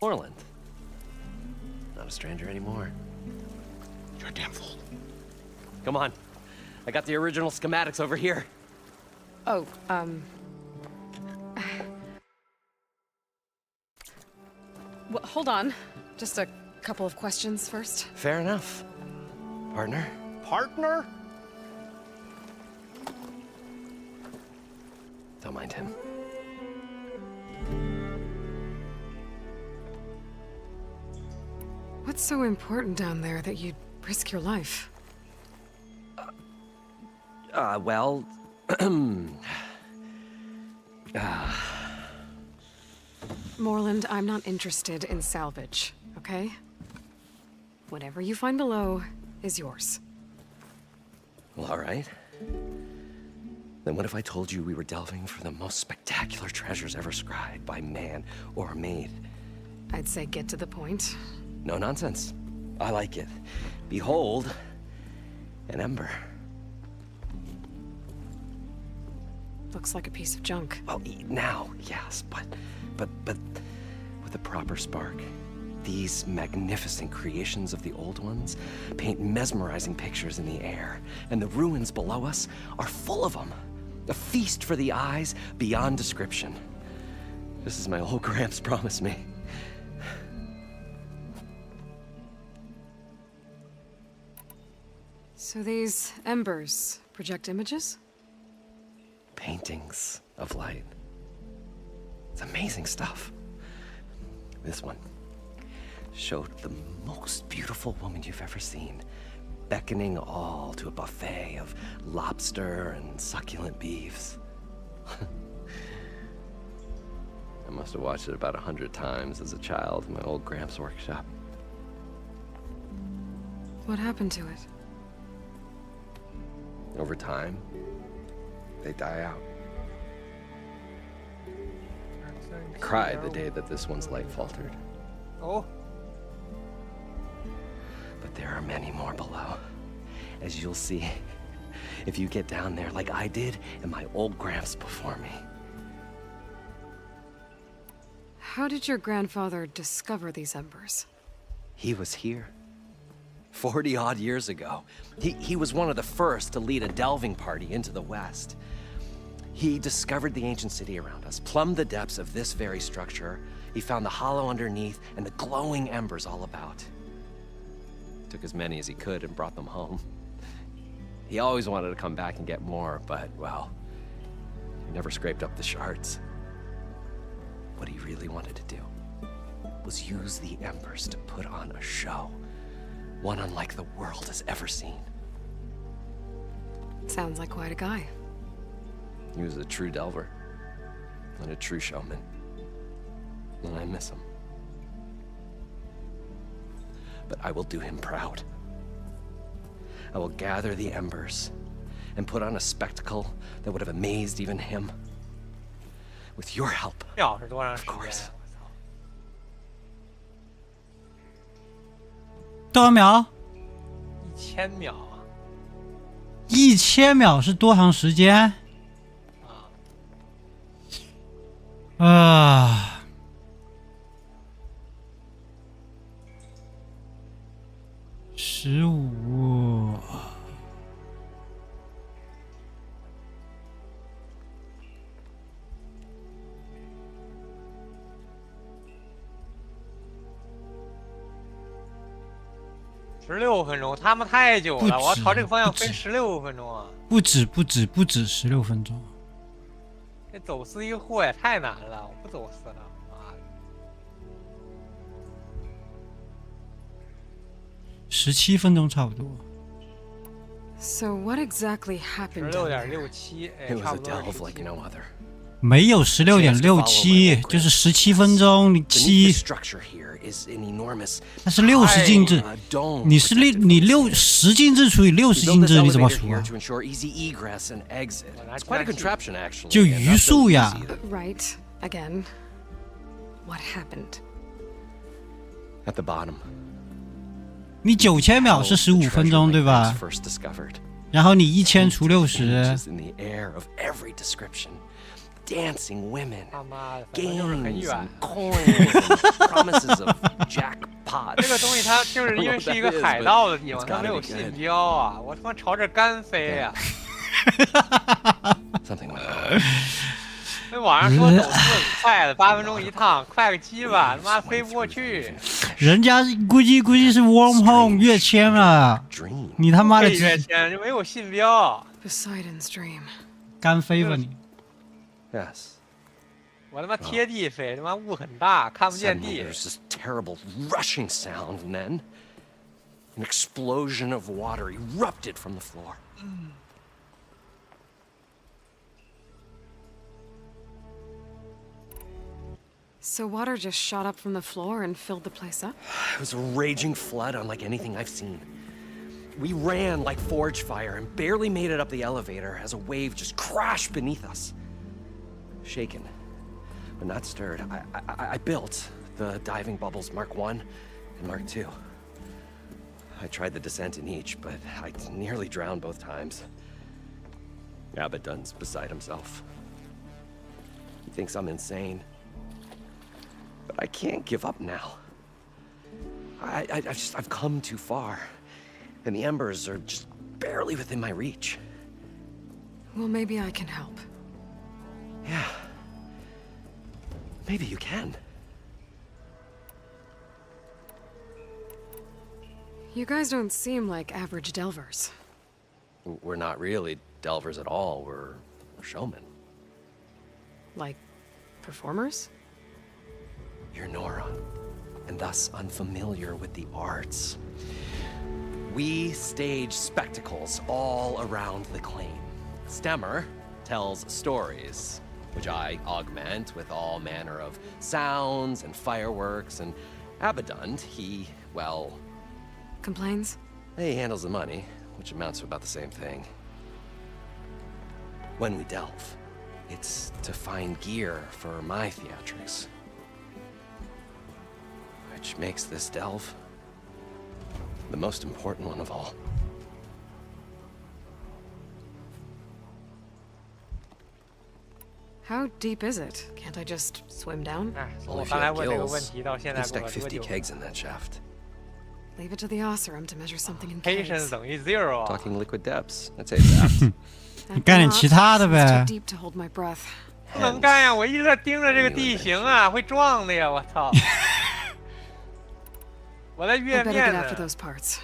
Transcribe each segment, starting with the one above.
Moreland. Not a stranger anymore. You're a damn fool. Come on. I got the original schematics over here. Oh, well, hold on. Just a couple of questions first. Fair enough. Partner? Partner? Don't mind him. What's so important down there that you'd risk your life? Well... Moreland, I'm not interested in salvage, okay? Whatever you find below is yours. Well, all right. Then what if I told you we were delving for the most spectacular treasures ever scribed by man or maid? I'd say get to the point. No nonsense. I like it. Behold, an ember. Looks like a piece of junk. Well, now, yes, but with a proper spark. These magnificent creations of the old ones paint mesmerizing pictures in the air, and the ruins below us are full of them. A feast for the eyes beyond description. Just as my old Gramps promised me. So these embers project images? Paintings of light. It's amazing stuff. This one showed the most beautiful woman you've ever seen, beckoning all to a buffet of lobster and succulent beefs. I must have watched it about 100 times as a child in my old Gramps' workshop. What happened to it? Over time, they die out. I cried the day that this one's light faltered. Oh. But there are many more below, as you'll see if you get down there like I did and my old Gramps before me. How did your grandfather discover these embers? He was here 40-odd years ago. He was one of the first to lead a delving party into the West. He discovered the ancient city around us, plumbed the depths of this very structure. He found the hollow underneath and the glowing embers all about. Took as many as he could and brought them home. He always wanted to come back and get more, but, well, he never scraped up the shards. What he really wanted to do was use the embers to put on a show, one unlike the world has ever seen. Sounds like quite a guy. He was a true delver and a true showman, and I miss him. But I will do him proud. I will gather the embers and put on a spectacle that would have amazed even him. With your help, of course. 多少秒？1000秒啊？1000秒是多长时间？15。16分钟，他们太久了，我要朝这个方向飞16分钟啊！不止16分钟。这走私一货也太难了，我不走私了，妈的！17分钟差不多。So what exactly happened? 16.67，哎，差不多。没有16.67，就是17分钟7。那是60进制，你10进制除以60进制，你怎么除啊？就余数呀。Right, again. What happened? At the bottom. 你9000秒是15分钟，对吧？然后你1000除60。dancing women, 他妈的，反正就是很 games 远 and。coins and promises of jackpots. 这个东西它就是因为是一个海盗的地方，它没有信标啊！我他妈朝这干飞呀、Something like that. 那网上说走私很快的，8分钟一趟，快个鸡巴，他妈飞不过去。人家估计是 wormhole 跃迁了， Dream. 你他妈的这月签就没有信标， Poseidon's dream. 干飞吧你！ Yes. 我他妈贴地飞，他妈雾很大，看不见 Suddenly 地。 there's this terrible rushing sound, and then an explosion of water erupted from the floor. So water just shot up from the floor and filled the place up? It was a raging flood unlike anything I've seen. We ran like forge fire and barely made it up the elevator as a wave just crashed beneath us. Shaken, but not stirred, I built the diving bubbles Mark I and Mark II. I tried the descent in each, but I nearly drowned both times. Abaddon's beside himself. He thinks I'm insane. But I can't give up now. I've come too far. And the embers are just barely within my reach. Well, maybe I can help. Yeah. Maybe you can. You guys don't seem like average delvers. We're not really delvers at all. We're showmen. Like, performers? You're Nora, and thus unfamiliar with the arts. We stage spectacles all around the claim. Stemmer tells stories, which I augment with all manner of sounds and fireworks, and Abaddon, he, well... Complains? He handles the money, which amounts to about the same thing. When we delve, it's to find gear for my theatrics. Which makes this delve the most important one of all. How deep is it? Can't I just swim down? 哎，从 Well, 我 if 刚 you 才 have 问这个 gills, 问题到 you 现 can 在过 stack 了多 50 久 kegs in that shaft. Leave it to the Osram to measure something in ？Patience kegs. 等于 zero 啊！ Talking liquid depths. I'd say that. 'At 干点 the 其他的 knot, 呗 it's too deep to hold my breath. 不能干呀！我一直在盯着这个地形啊，会撞的呀！我操！我在 I 月 better 面 get after 呢。 those parts.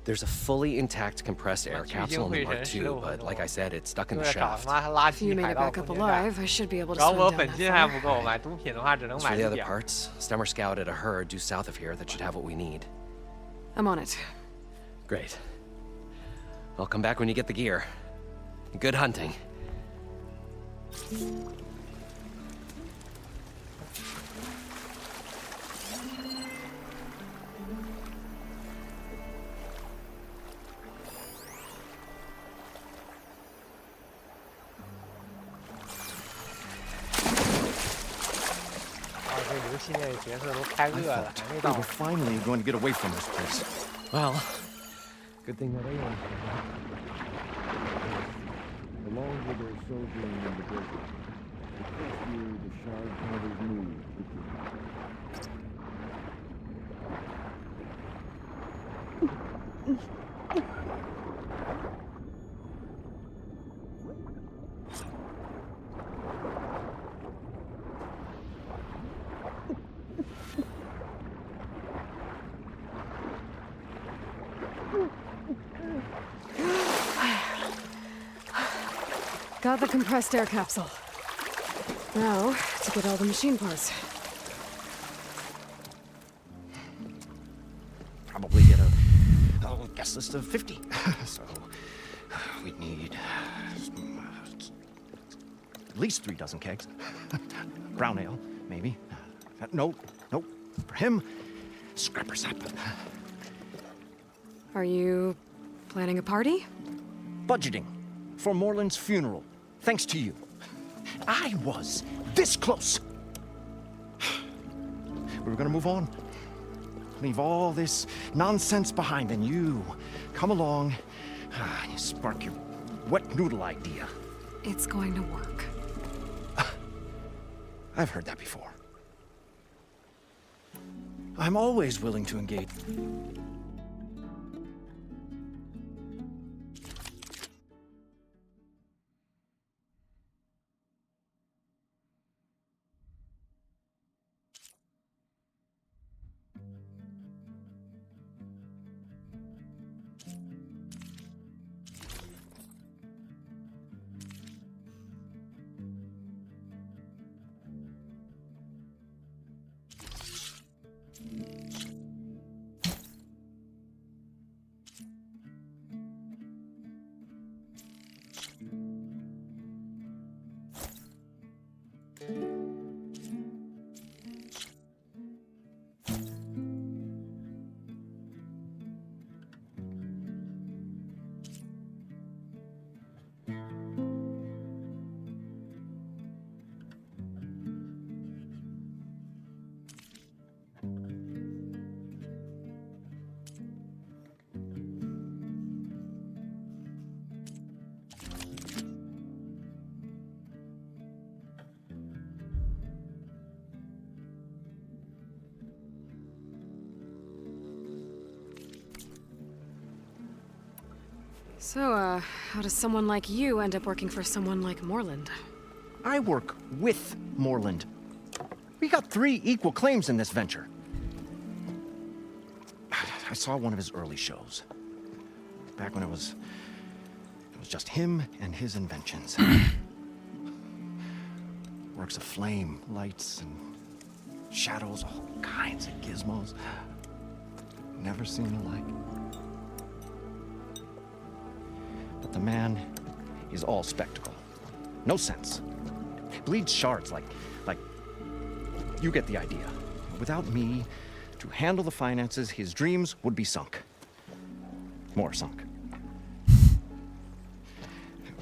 There's a fully intact compressed air capsule in the Mark II, but like I said, it's stuck in 就 the 在找 shaft. 他妈垃 If you 圾 made 海 it 盗 back 空 up 间站。 alive, I should be able to 主要 swim 我 down 本 that 金还 far. 不够，买毒品的话只能 As 买 for the 一 other 点。 parts, Stemmer scouted a herd due south of here that should have what we need. I'm on it. Great. I'll come back when you get the gear. Good hunting. Oh, 这游戏内的角色都开饿了，还没 We 到 were。finally going to get away from this place. Well, good thing that I am. Along with their soldiering in the desert, the first year the Shard Hunters moved quickly. Got the compressed air capsule. Now, to get all the machine parts. Probably get a guest list of 50. So we'd need at least 3 dozen kegs. Brown ale, maybe. No, for him, scrapper sap. Are you planning a party? Budgeting for Moreland's funeral, thanks to you. I was this close. We were gonna move on. Leave all this nonsense behind, and you come along, you spark your wet noodle idea. It's going to work. I've heard that before. I'm always willing to engage. So, how does someone like you end up working for someone like Morland? I work with Morland. We got 3 equal claims in this venture. I saw one of his early shows. Back when it was just him and his inventions. Works of flame, lights, and shadows, all kinds of gizmos. Never seen the like. But the man is all spectacle. No sense. Bleeds shards like you get the idea. Without me to handle the finances, his dreams would be sunk. More sunk.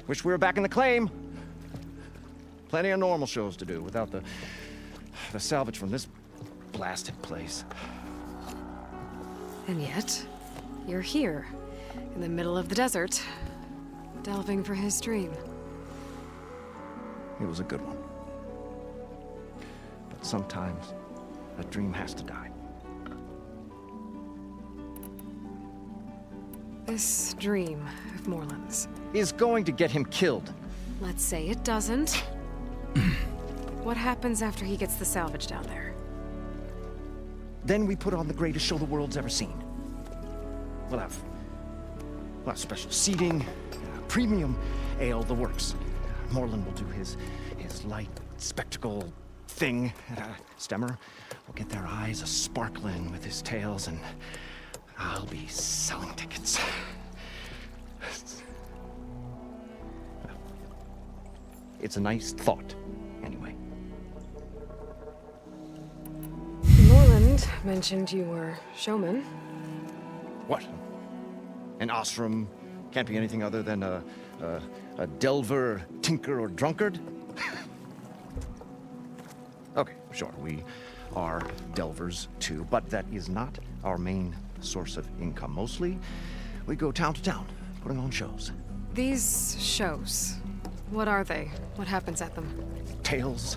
Wish we were back in the claim. Plenty of normal shows to do without the salvage from this blasted place. And yet, you're here, in the middle of the desert, delving for his dream. It was a good one. But sometimes, a dream has to die. This dream of Morland's. Is going to get him killed. Let's say it doesn't. What happens after he gets the salvage down there? Then we put on the greatest show the world's ever seen. We'll have special seating, premium ale, the works. Morland will do his light spectacle thing. Stemmer will get their eyes a-sparkling with his tales, and I'll be selling tickets. It's a nice thought, anyway. Morland mentioned you were showman. What? An ostrom can't be anything other than a delver, tinker, or drunkard? Okay, sure, we are delvers too, but that is not our main source of income. Mostly, we go town to town, putting on shows. These shows, what are they? What happens at them? Tales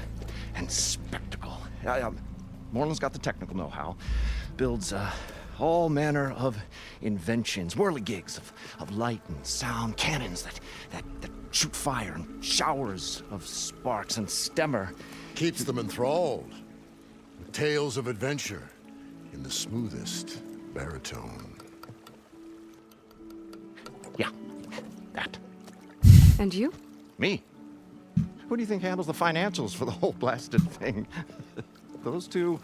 and spectacle. Morland's got the technical know-how. Builds all manner of inventions, whirligigs of light and sound, cannons that shoot fire, and showers of sparks, and Stemmer Keeps them enthralled. Tales of adventure in the smoothest baritone. Yeah, that. And you? Me? Who do you think handles the financials for the whole blasted thing? Those two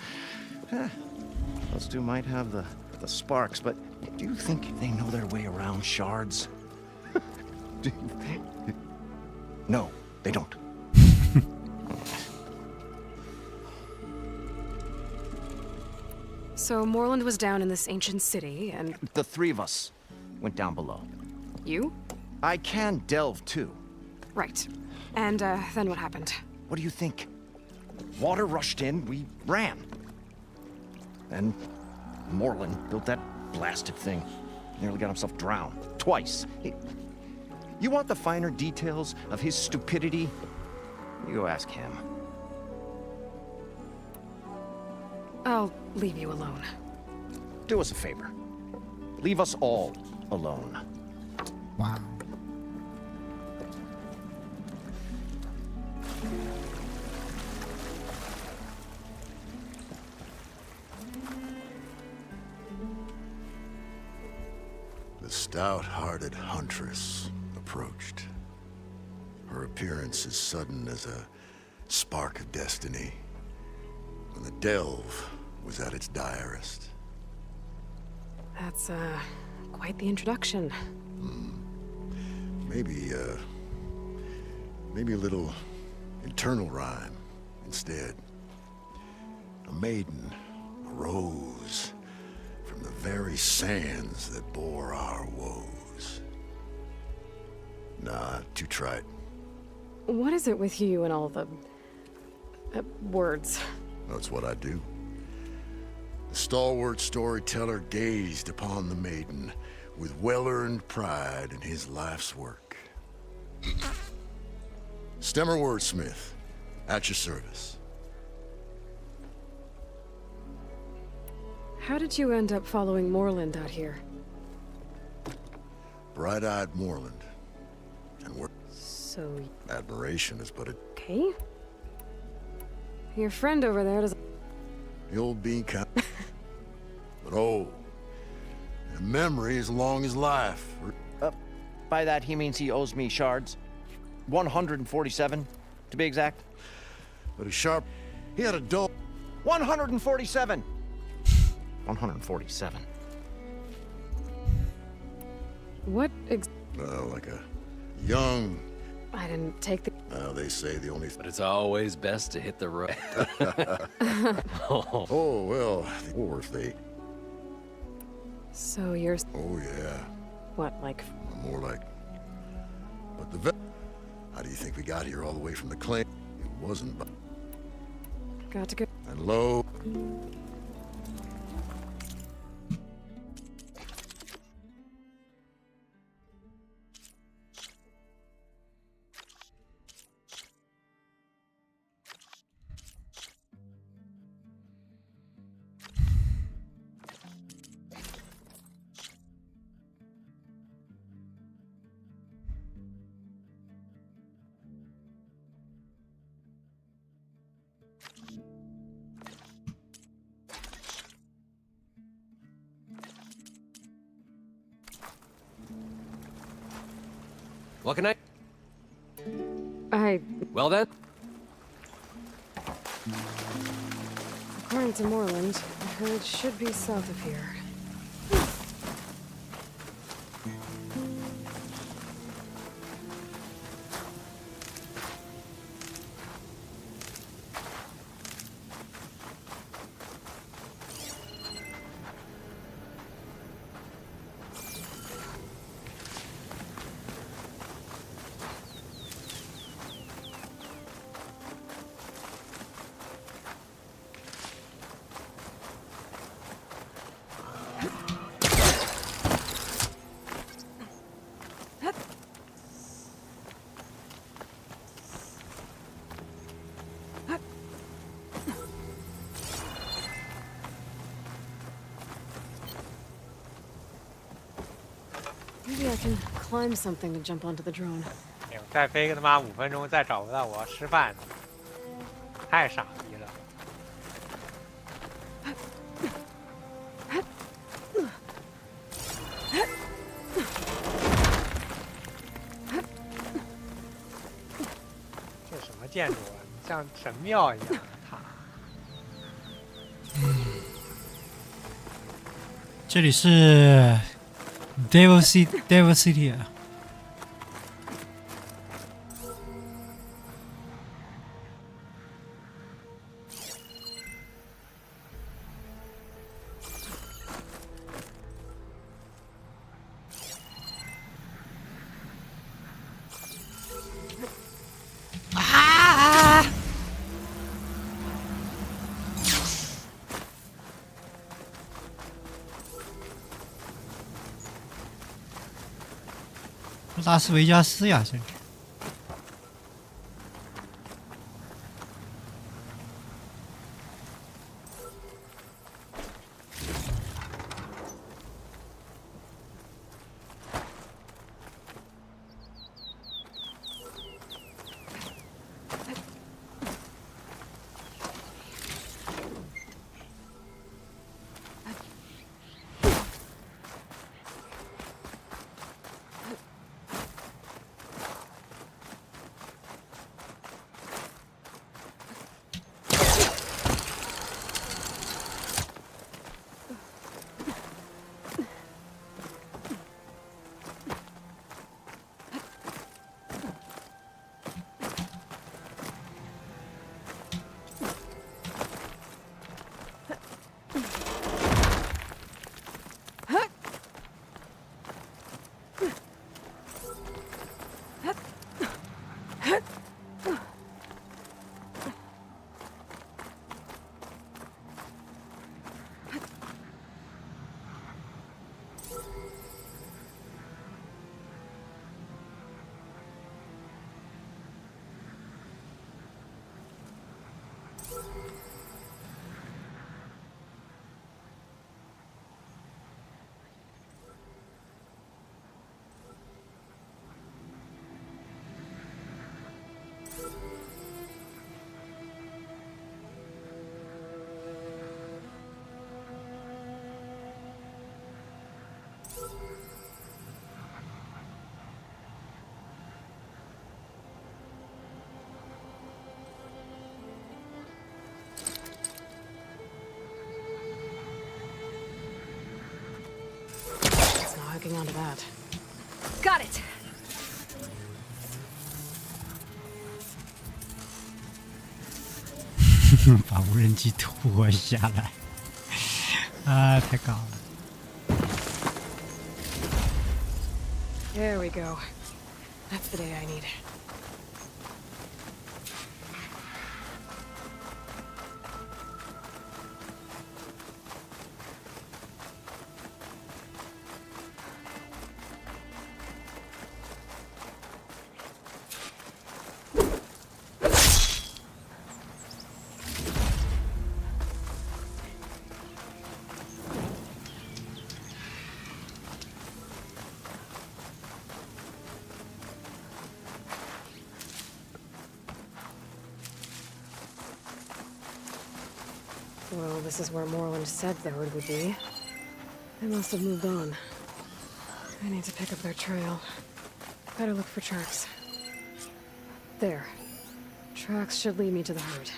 might have the sparks, but do you think they know their way around shards? No, they don't. So Morland was down in this ancient city, and The 3 of us went down below. you? I can delve too. Right. And, then what happened? What do you think? Water rushed in, we ran. Then Morland built that blasted thing. Nearly got himself drowned. Twice. You want the finer details of his stupidity? You go ask him. I'll leave you alone. Do us a favor. Leave us all alone. 哇， The stout-hearted huntress approached. Her appearance as sudden as a spark of destiny, when the delve was at its direst. That's, quite the introduction. Maybe a little internal rhyme instead. A maiden arose from the very sands that bore our woes. Nah, too trite. What is it with you and all the... words? That's what I do. The stalwart storyteller gazed upon the maiden with well-earned pride in his life's work. Stemmer wordsmith, at your service. How did you end up following Moreland out here? Bright-eyed Moreland. And So... admiration is but a... okay? Your friend over there does... The old bean kind, but old. And a memory as long as life. By that, he means he owes me shards. 147, to be exact. But a sharp... He had a dull... 147! 147. What like a young... I didn't take the... they say the only... But it's always best to hit the road. Oh, well, or if they... So you're... Oh, yeah. what, like... More like... But the... How do you think we got here all the way from the claim? It wasn't... got to go... And lo... What can I... Well Well then? according to Moreland, I heard it should be south of here. Maybe I can climb something to jump onto the drone. 哎呦再飞个他妈5分钟，再找不到我吃饭，太傻逼了。这什么建筑啊？像神庙一样的塔。这里是 Devil City 啊。拉斯维加斯呀，这里。hugging onto that. Got it. 把无人机拖下来，啊，太搞了。 There we go. That's the day I need. Well, this is where Moreland said the herd would be. They must have moved on. I need to pick up their trail. Better look for tracks. There. Tracks should lead me to the herd.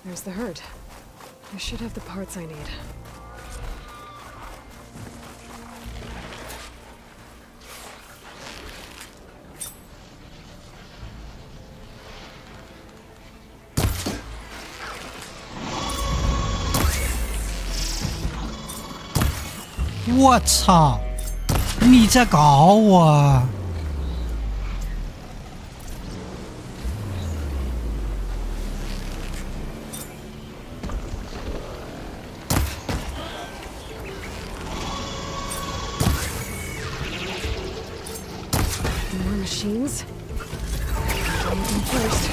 There's the herd. I should have the parts I need. "我操！你在搞我啊！" More machines? I'll look them first.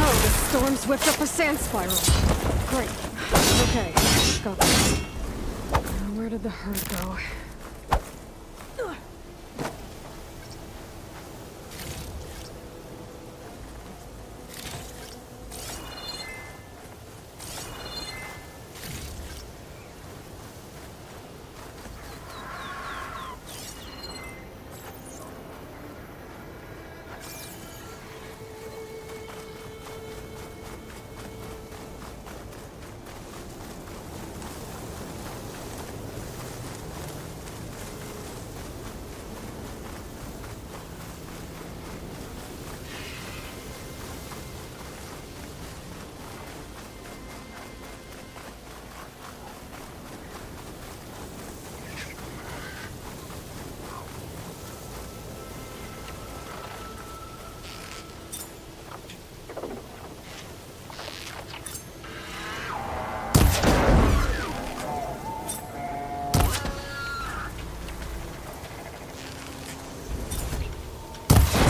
Oh, the storm's whipped up a sand spiral. Great. Okay, got this. Now, where did the herd go?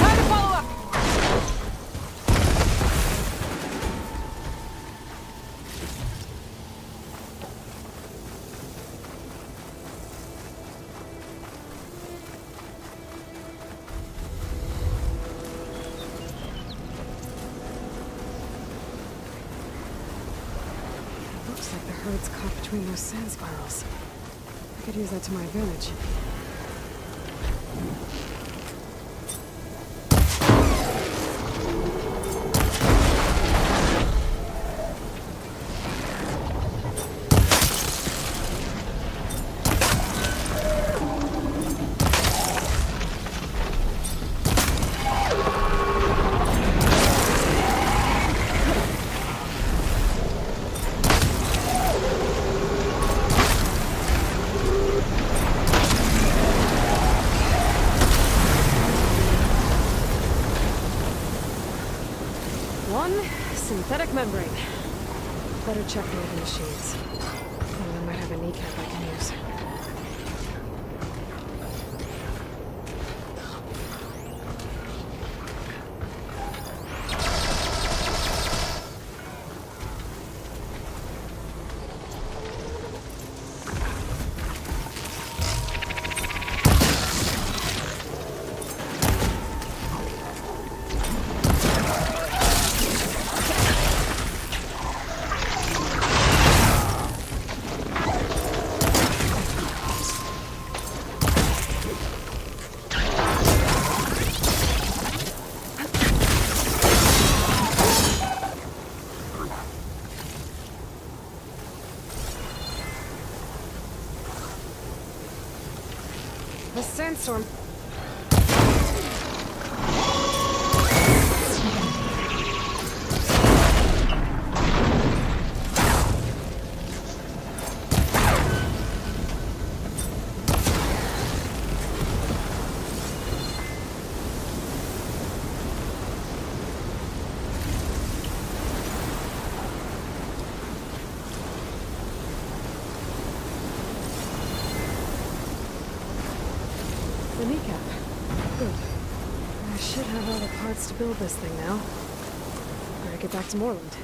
Time to follow up! Looks like the herd's caught between those sand spirals. I could use that to my advantage. One synthetic membrane. Better check the other machines. One of them might have a kneecap I can use. sandstorm. The kneecap. Good. I should have all the parts to build this thing now. Better get back to Moreland.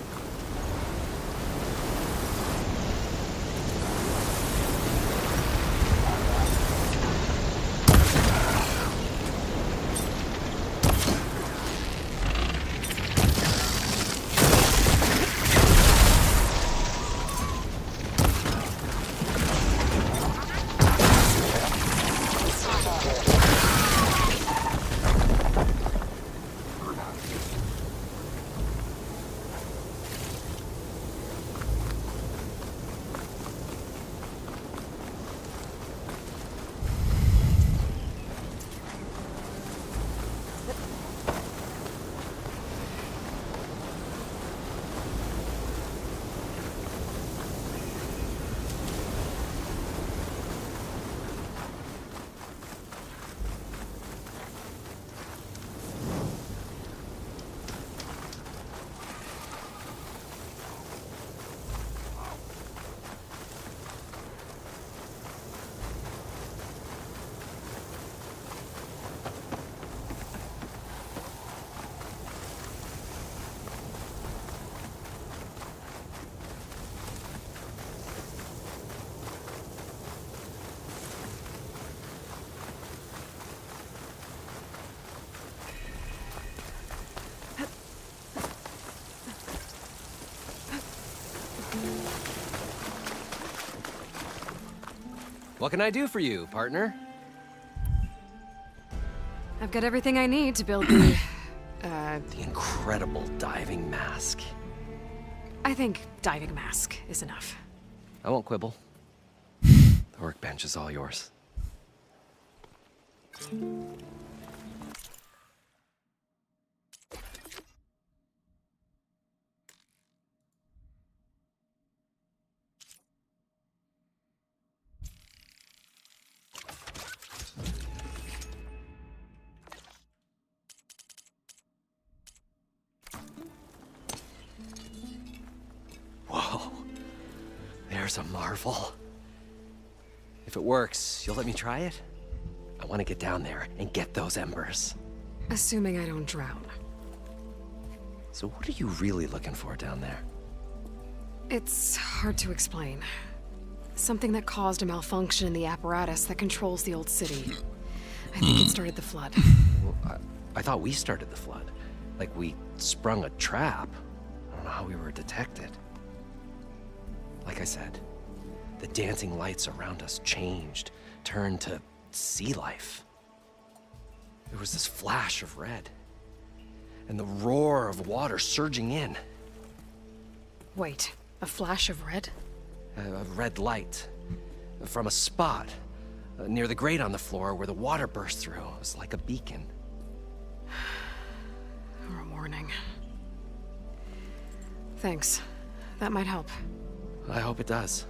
What can I do for you, partner? I've got everything I need to build the... The incredible diving mask. I think diving mask is enough. I won't quibble. The workbench is all yours. Whoa, there's a marvel. If it works, you'll let me try it? I want to get down there and get those embers. Assuming I don't drown. So what are you really looking for down there? It's hard to explain. Something that caused a malfunction in the apparatus that controls the old city. I think it started the flood. Well, I thought we started the flood. Like we sprung a trap. I don't know how we were detected. Like I said, the dancing lights around us changed, turned to sea life. There was this flash of red, and the roar of water surging in. Wait, a flash of red? A red light from a spot near the grate on the floor where the water burst through. It was like a beacon. Or a warning. Thanks. That might help. I hope it does.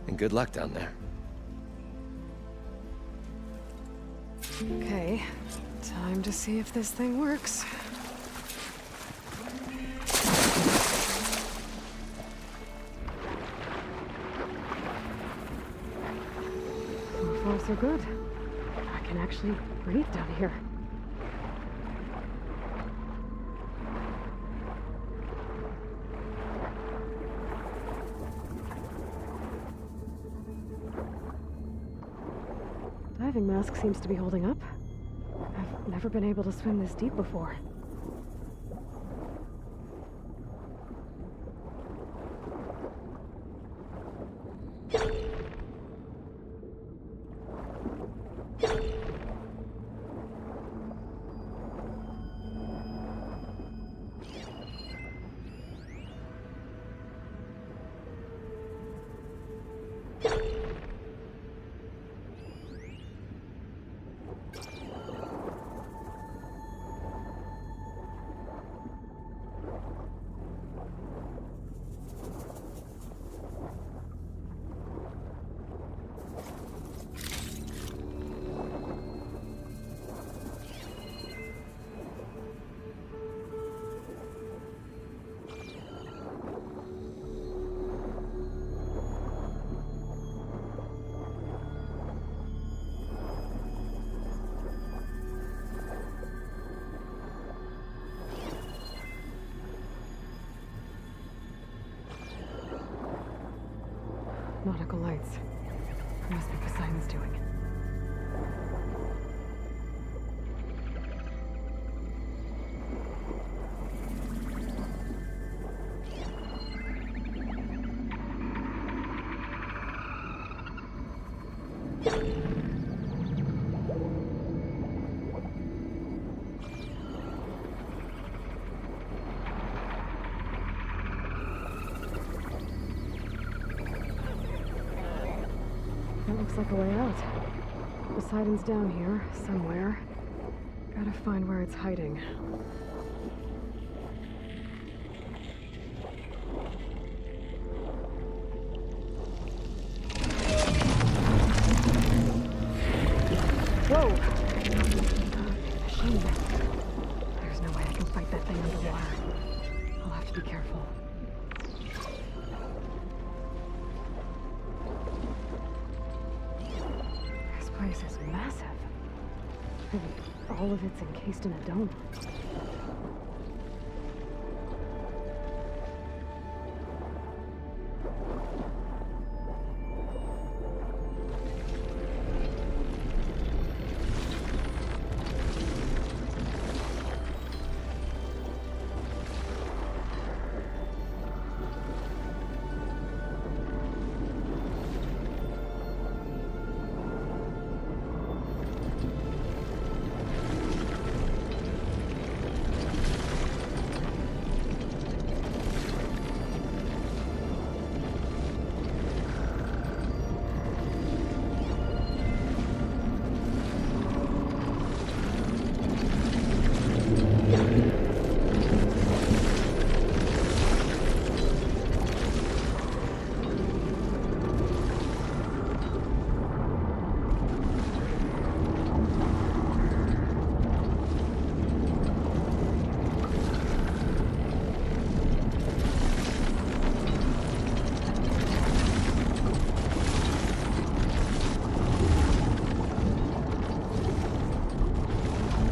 And good luck down there. Okay, time to see if this thing works. So far, so good. I can actually breathe down here. Diving mask seems to be holding up. I've never been able to swim this deep before. nautical lights. Must be Poseidon's doing. That looks like a way out. Poseidon's down here, somewhere. Gotta find where it's hiding. Whoa! Machine. There's no way I can fight that thing underwater. I'll have to be careful. This place is massive. And all of it's encased in a dome.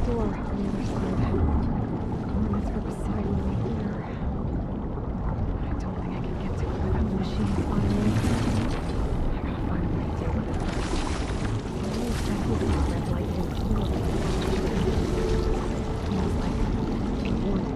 Door on the other side. One that's for Poseidon right here. I don't think I can get to it without the machine firing. I gotta find a way to deal with it. I know exactly what red light is. Smells like a warning.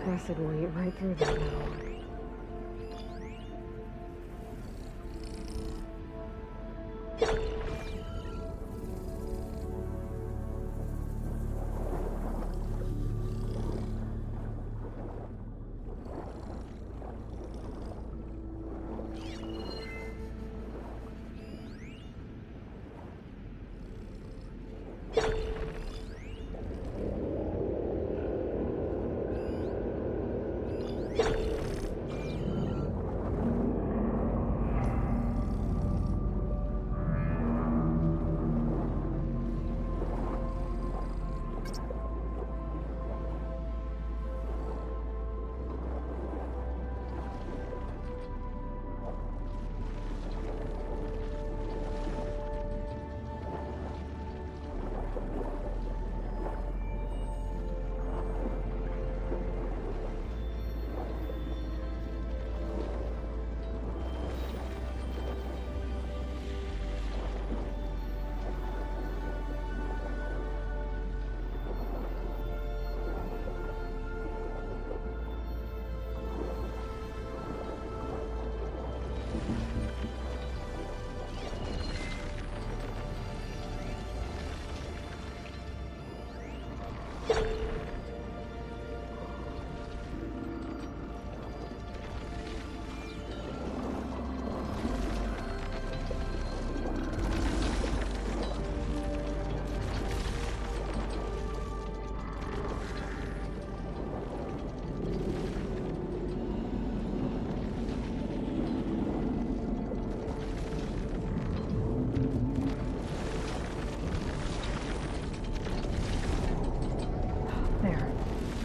Acid will eat right through that metal.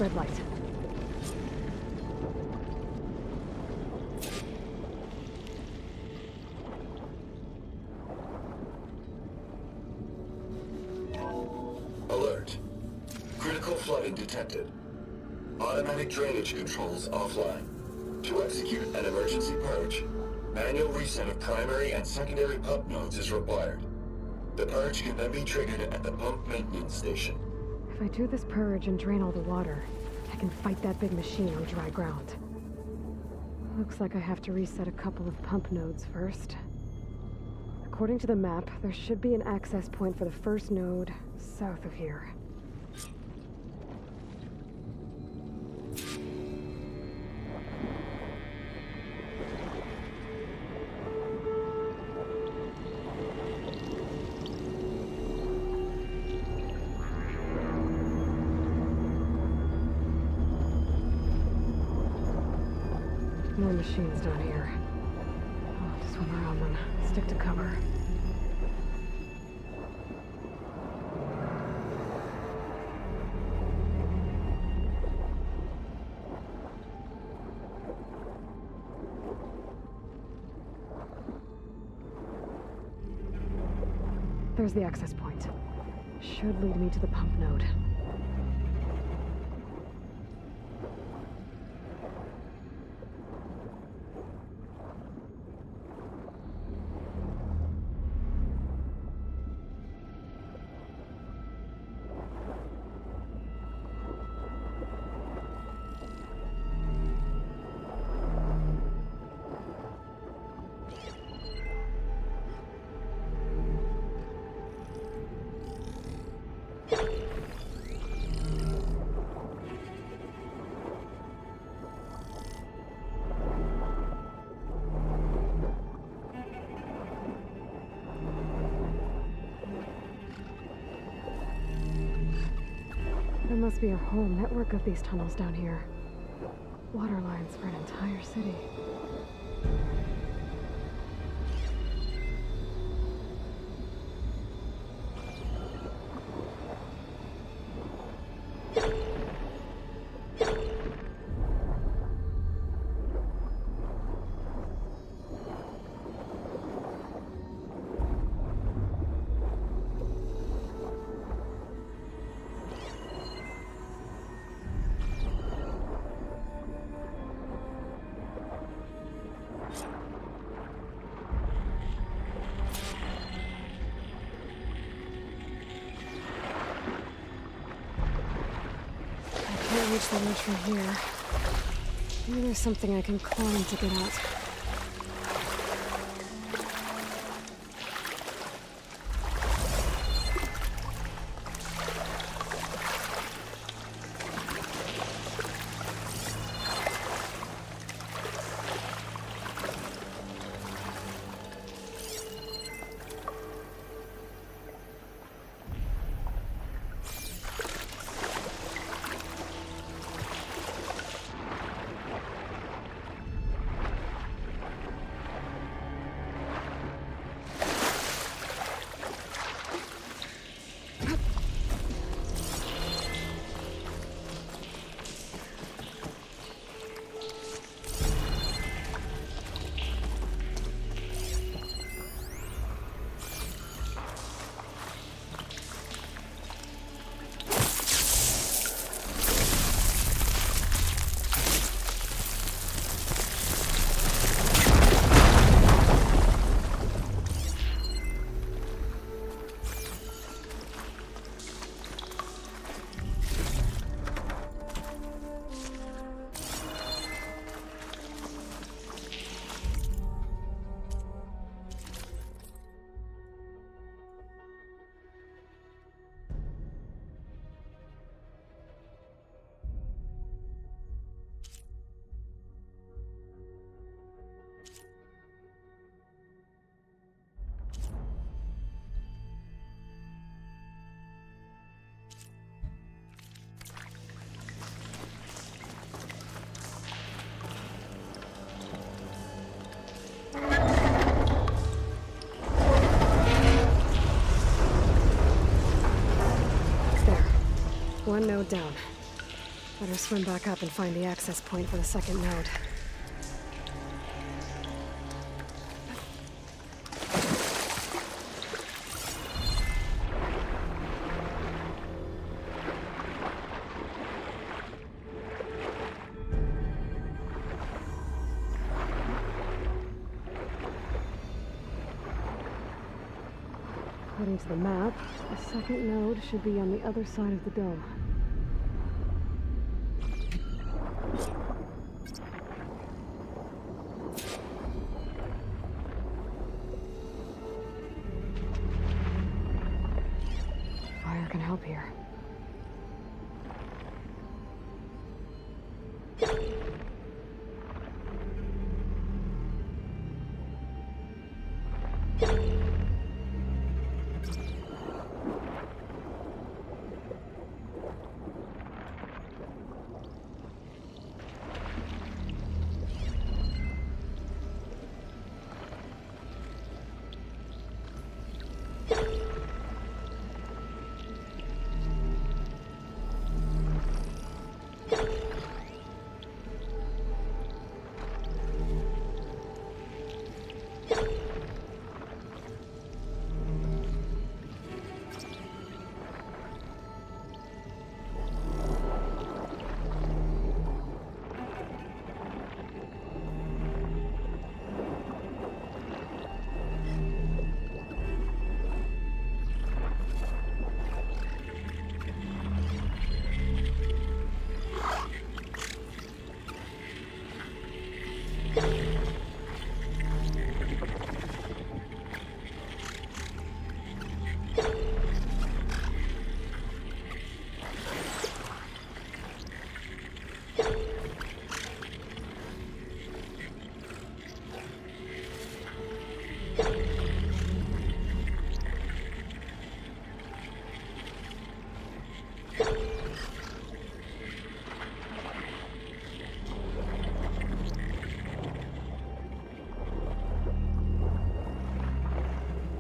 red light. Alert. Critical flooding detected. Automatic drainage controls offline. To execute an emergency purge, manual reset of primary and secondary pump nodes is required. The purge can then be triggered at the pump maintenance station. If I do this purge and drain all the water, I can fight that big machine on dry ground. Looks like I have to reset a couple of pump nodes first. According to the map, there should be an access point for the first node south of here. More machines down here. I'll have to swim around them. Stick to cover. There's the access point. Should lead me to the pump node. There must be a whole network of these tunnels down here. Water lines for an entire city. Can't reach the ledge from here. Maybe there's something I can climb to get out. One node down. Better swim back up and find the access point for the second node. According to the map, the second node should be on the other side of the dome. Fire can help here.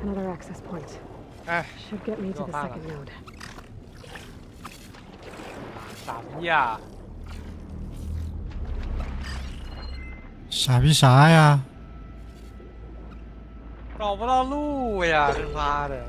Another access point. 哎， Should get me to the second node. 傻逼呀！傻逼啥呀？找不到路呀！这妈的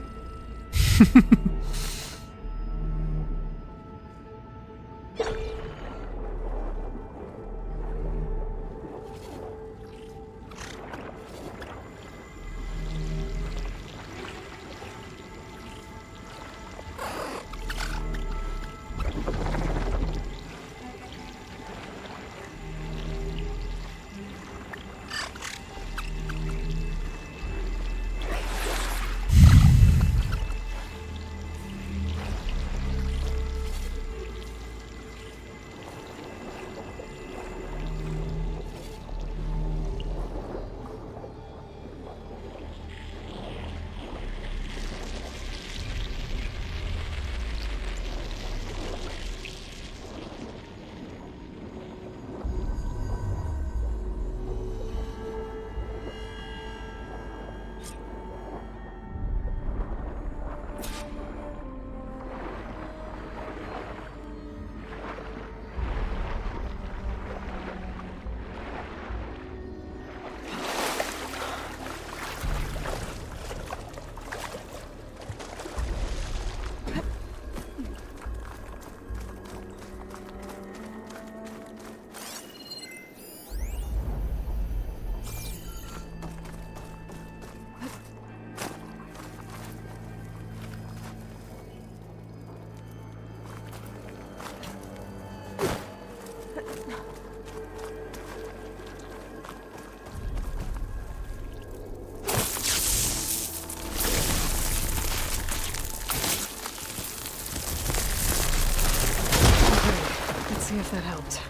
！See if that helped.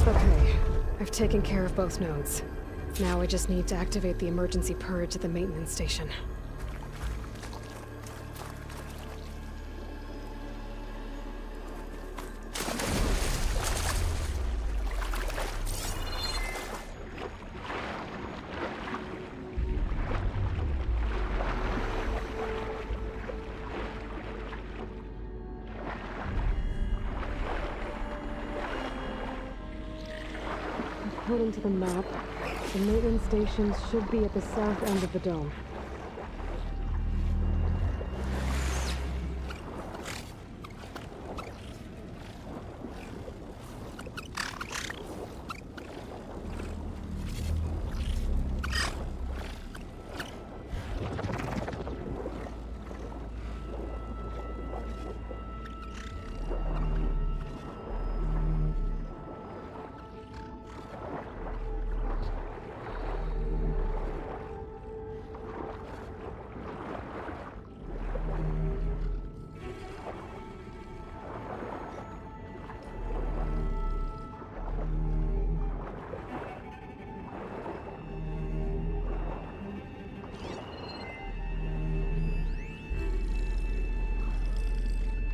Okay, I've taken care of both nodes. Now I just need to activate the emergency purge at the maintenance station. according to the map, the maintenance stations should be at the south end of the dome.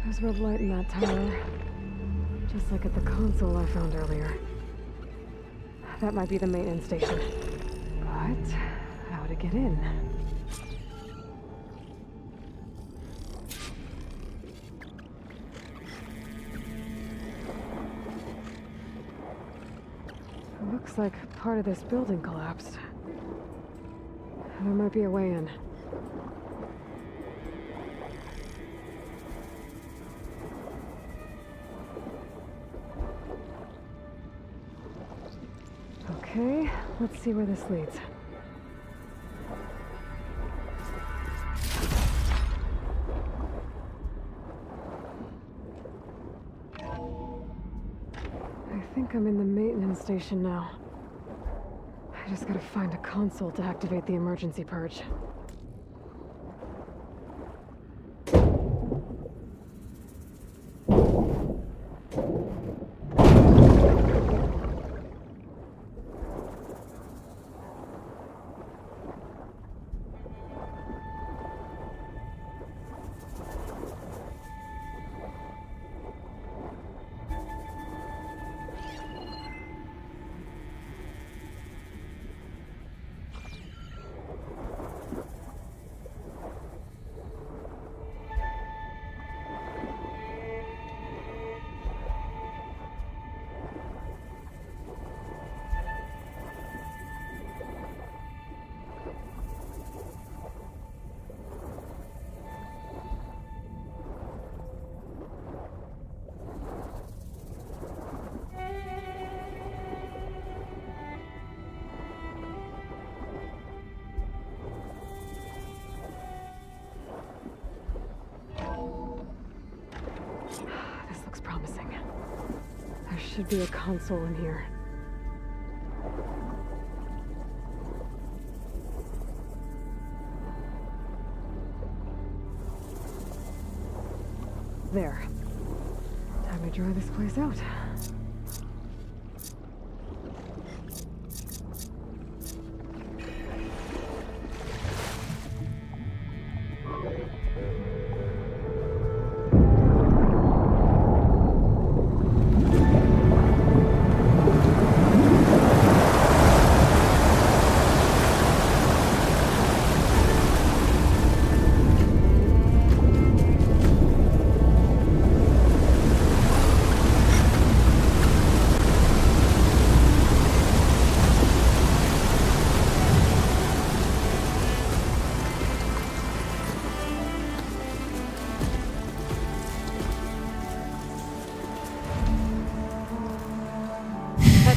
There's red light in that tower. Just like at the console I found earlier. That might be the maintenance station. But how to get in? It looks like part of this building collapsed. There might be a way in. Okay, let's see where this leads. I think I'm in the maintenance station now. I just gotta find a console to activate the emergency purge. Promising. There should be a console in here. There. Time to dry this place out.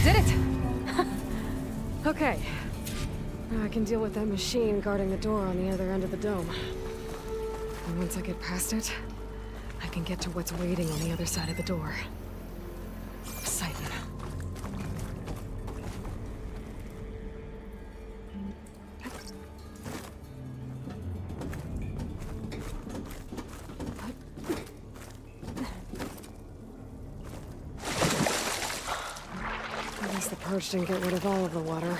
Did it! Okay. Now I can deal with that machine guarding the door on the other end of the dome. And once I get past it, I can get to what's waiting on the other side of the door. Exciting. The purge didn't get rid of all of the water.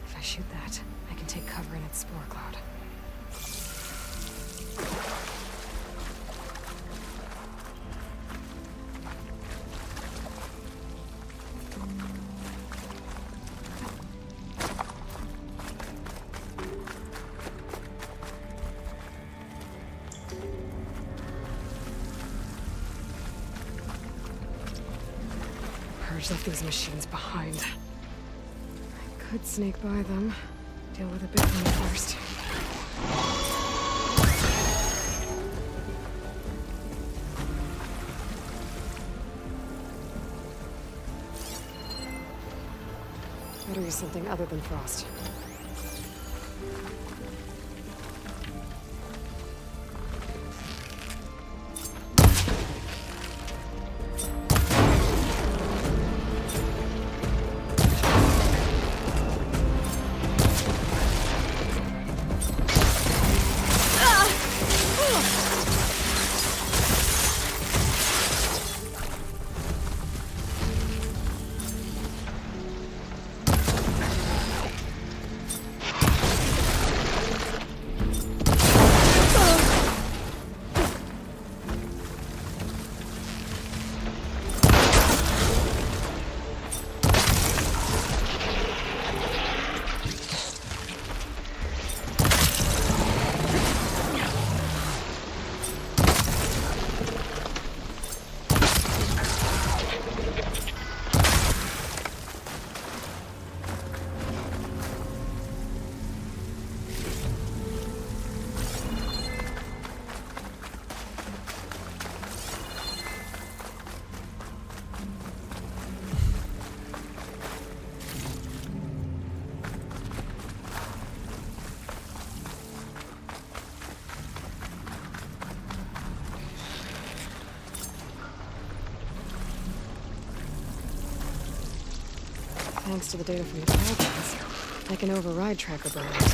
If I shoot that, I can take cover in its spore cloud. Purge left these machines behind. I could sneak by them. Deal with the big one first. Better use something other than frost. Thanks to the data from the dragons, I can override tracker burrows.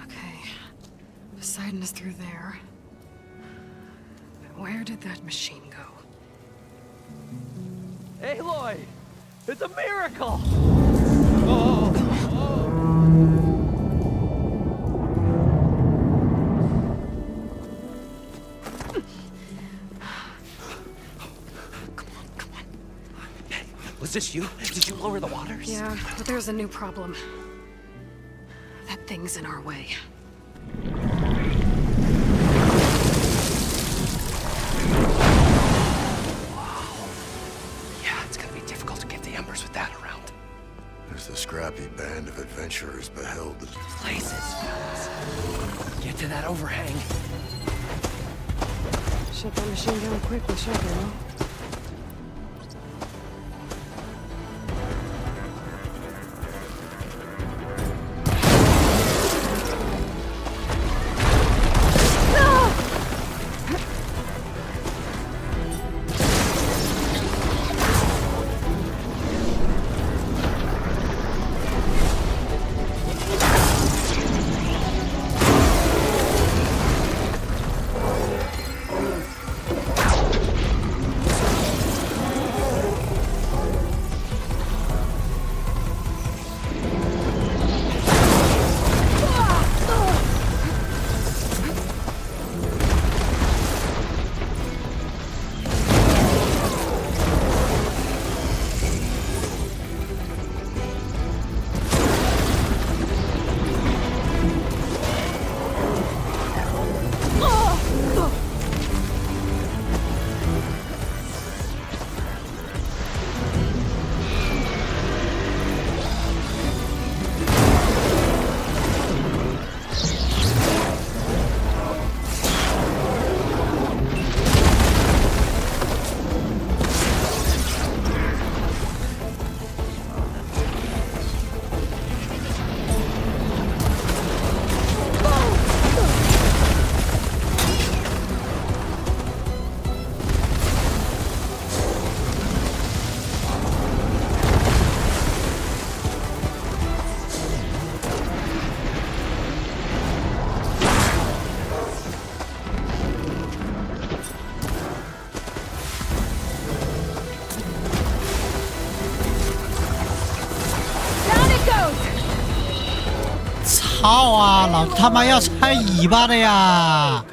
Okay, Poseidon is through there. But where did that machine go? Aloy! It's a miracle! Was this you? Did you lower the waters? Yeah, but there's a new problem. That thing's in our way. Yeah, it's gonna be difficult to get the embers with that around. There's the scrappy band of adventurers beheld the Places, fellas. Get to that overhang. Shut that machine down quick with shelter, no? 操啊！老子他妈要拆尾巴的呀！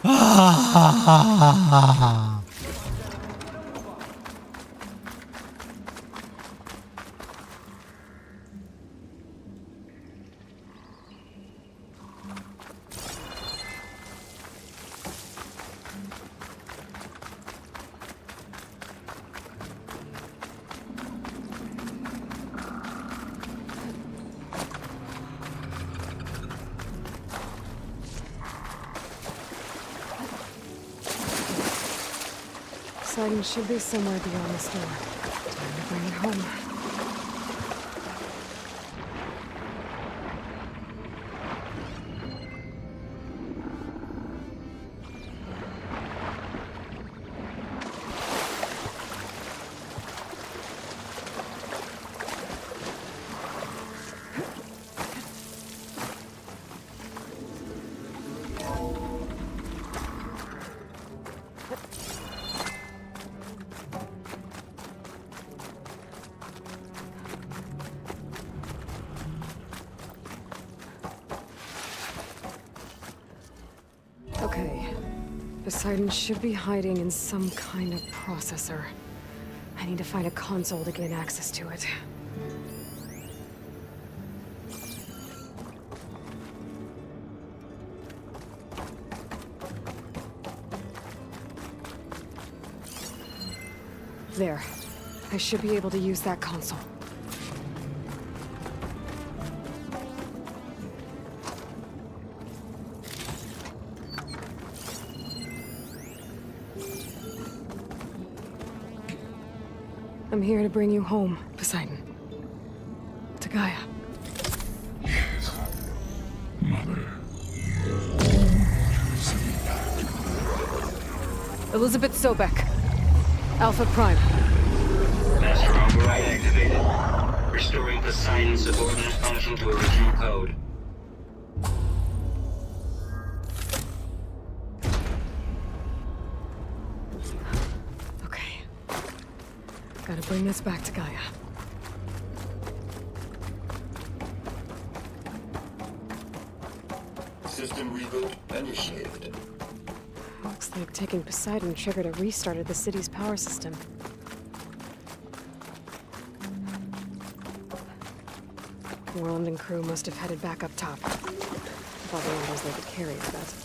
啊！ Poseidon should be somewhere beyond this door. Time to bring it home. Okay. Poseidon should be hiding in some kind of processor. I need to find a console to gain access to it. There. I should be able to use that console. I'm here to bring you home, Poseidon. To Gaia. Mother. Elizabeth Sobek. Alpha Prime. Master override activated. Restoring Poseidon's subordinate function to original code. Okay. Gotta bring this back to Gaia. System reboot initiated. Looks like taking Poseidon triggered a restart of the city's power system. Worland and crew must have headed back up top. Thought the orders they could carry a bit.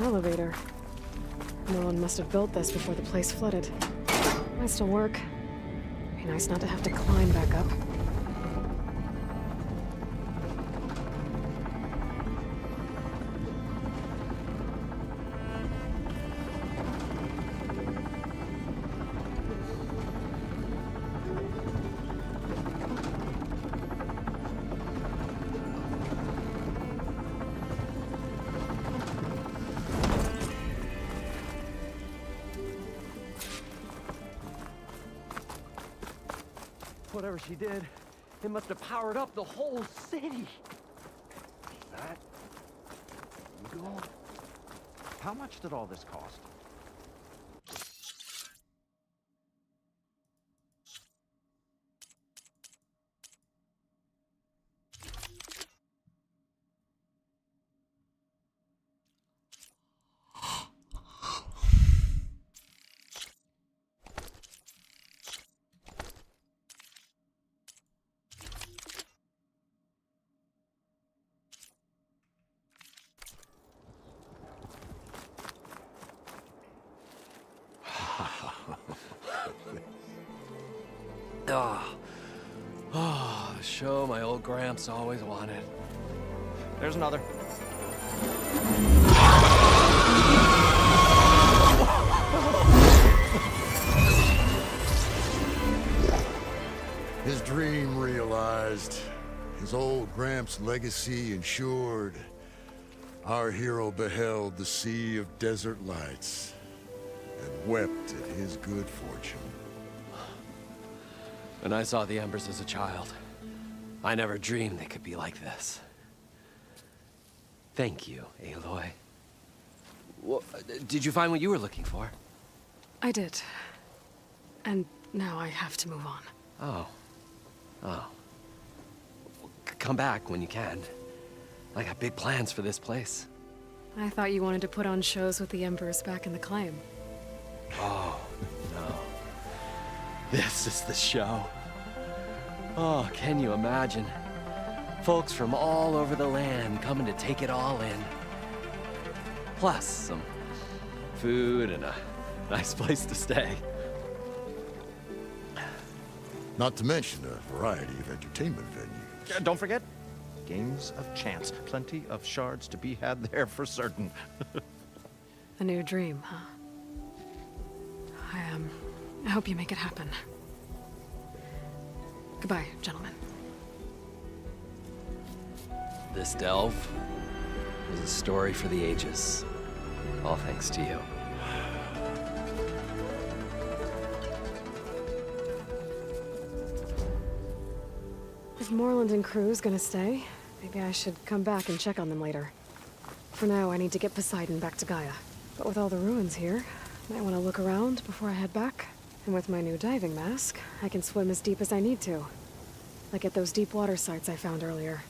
An elevator. No one must have built this before the place flooded. Might still work. Be nice not to have to climb back up. Whatever she did, it must have powered up the whole city. That eagle? How much did all this cost? The show my old Gramps always wanted. There's another. His dream realized, his old Gramps' legacy ensured. Our hero beheld the sea of desert lights and wept at his good fortune. When I saw the embers as a child, I never dreamed they could be like this. Thank you, Aloy. Well, did you find what you were looking for? I did. And now I have to move on. Oh. Well, come back when you can. I got big plans for this place. I thought you wanted to put on shows with the Embers back in the claim. Oh, no. This is the show. Oh, can you imagine? Folks from all over the land coming to take it all in. Plus some food and a nice place to stay. Not to mention a variety of entertainment venues. Don't forget, games of chance. Plenty of shards to be had there for certain. A new dream, huh? I hope you make it happen. Goodbye, gentlemen. This delve is a story for the ages. All thanks to you. If Moreland and crew's gonna stay, maybe I should come back and check on them later. For now, I need to get Poseidon back to Gaia. But with all the ruins here, might want to look around before I head back. And with my new diving mask, I can swim as deep as I need to. Like at those deep water sites I found earlier.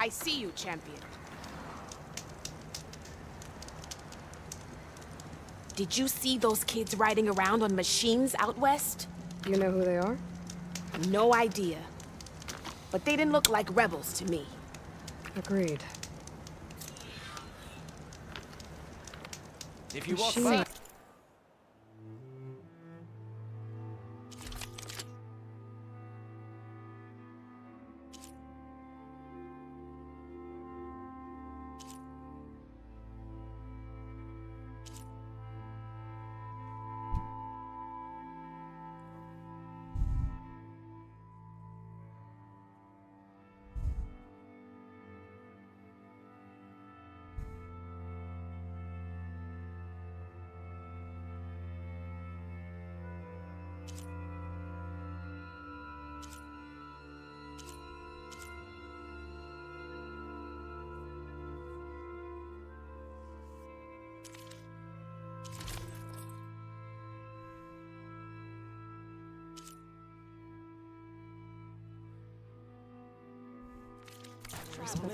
I see you, champion. Did you see those kids riding around on machines out west? You know who they are? No idea. But they didn't look like rebels to me. Agreed. If you walk Machine. by...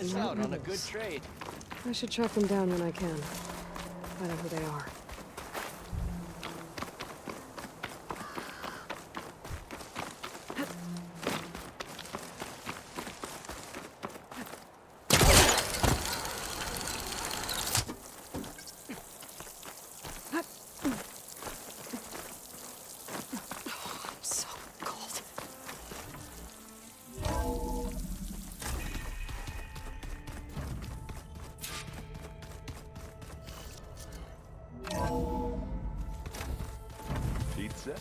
Miss out on a good trade. I should track them down when I can. Find out who they are. I'm so cold. Pizza?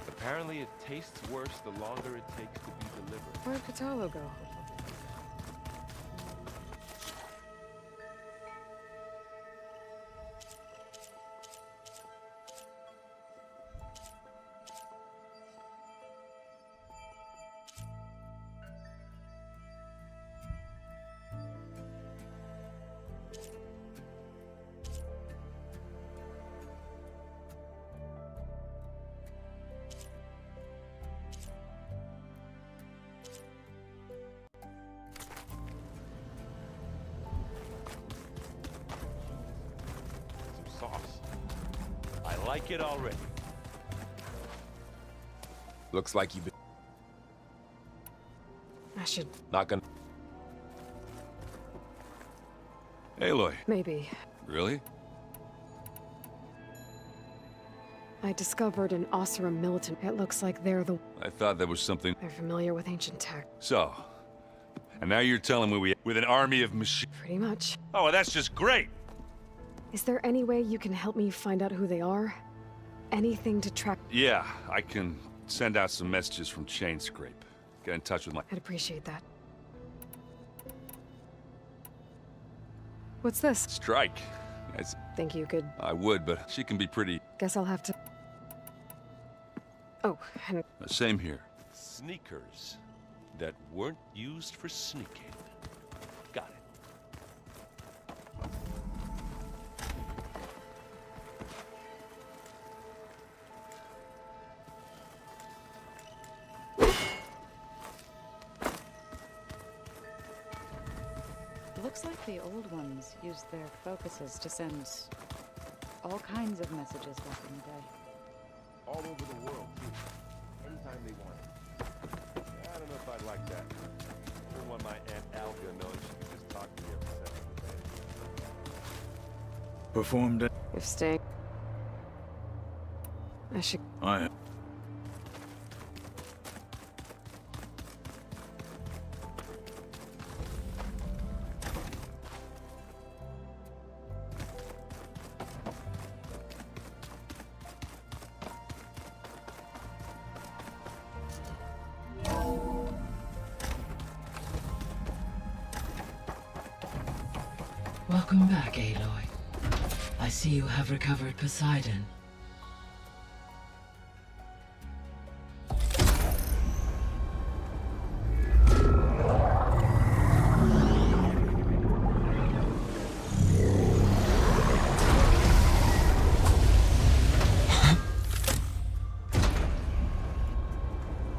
Apparently it tastes worse the longer it takes to be delivered. Where'd Patalo go? Some sauce. I like it already. Looks like you've been I should... not gonna... Aloy. maybe. Really? I discovered an Osira militant. It looks like they're I thought there was something... They're familiar with ancient tech. So... And now you're telling me with an army of machines... Pretty much. Oh, well, that's just great! Is there any way you can help me find out who they are? Anything to track... Yeah, I can send out some messages from Chain Scrape. Get in touch with my... I'd appreciate that. What's this? Strike. Think you could... I would, but she can be pretty... Guess I'll have to... Oh, and... Same here. Sneakers that weren't used for sneaking. Got it. Looks like the old ones used their focuses to send all kinds of messages back in the day. All over the world, too. Anytime they want it. I don't know if I'd like that. I don't want my Aunt Alga knowing she could just talk to me every second of the day. Performed it. If staying... I should... I... Welcome back, Aloy. I see you have recovered Poseidon.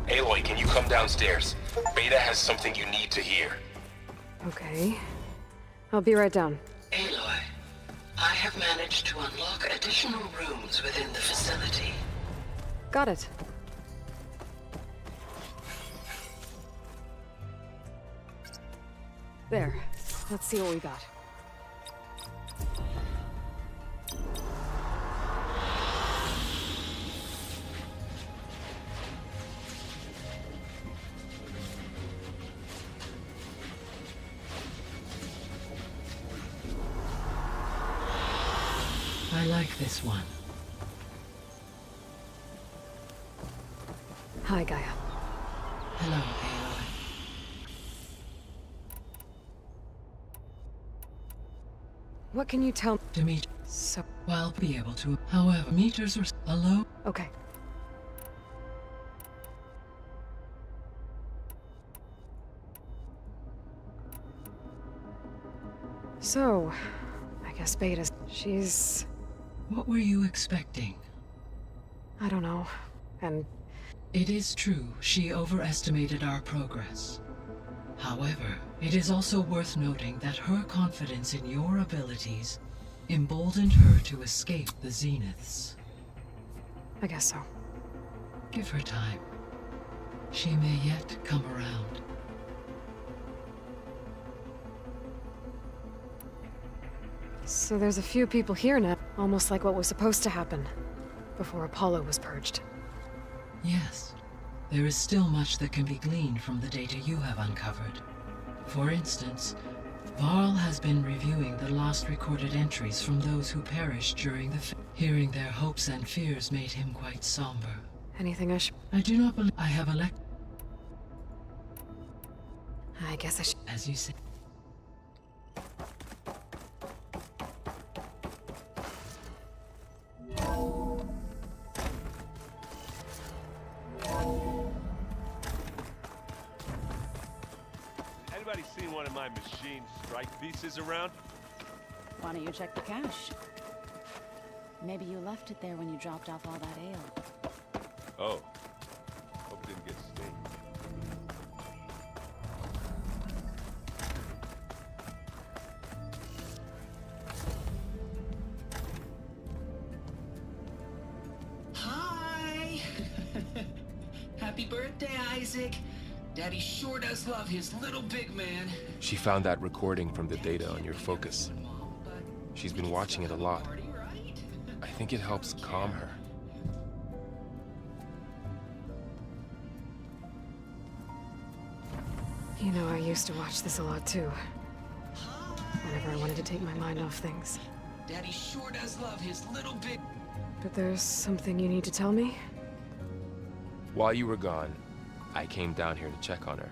Aloy, can you come downstairs? Beta has something you need to hear. Okay. I'll be right down. Aloy, I have managed to unlock additional rooms within the facility. Got it. There. Let's see what we got. I like this one. Hi, Gaia. Hello, Aloy. What can you tell me? To meet, So, well, be able to. However, meters are alone. okay. So, I guess Beta's... She's... What were you expecting? I don't know. And It is true, she overestimated our progress. However, it is also worth noting that her confidence in your abilities emboldened her to escape the Zeniths. I guess so. Give her time. She may yet come around. So there's a few people here now, almost like what was supposed to happen before Apollo was purged. Yes, there is still much that can be gleaned from the data you have uncovered. For instance, Varl has been reviewing the last recorded entries from those who perished during the hearing their hopes and fears made him quite somber. Anything I should... I do not believe I have elected, I guess I should... as you say. Anybody seen one of my machine strike pieces around? Why don't you check the cache? Maybe you left it there when you dropped off all that ale. Oh. Hope it didn't get stained. Hi! Happy birthday, Isaac. Daddy sure does love his little big man. She found that recording from the data on your focus. She's been watching it a lot. I think it helps calm her. You know, I used to watch this a lot too. Whenever I wanted to take my mind off things. Daddy sure does love his little big... But there's something you need to tell me? While you were gone, I came down here to check on her.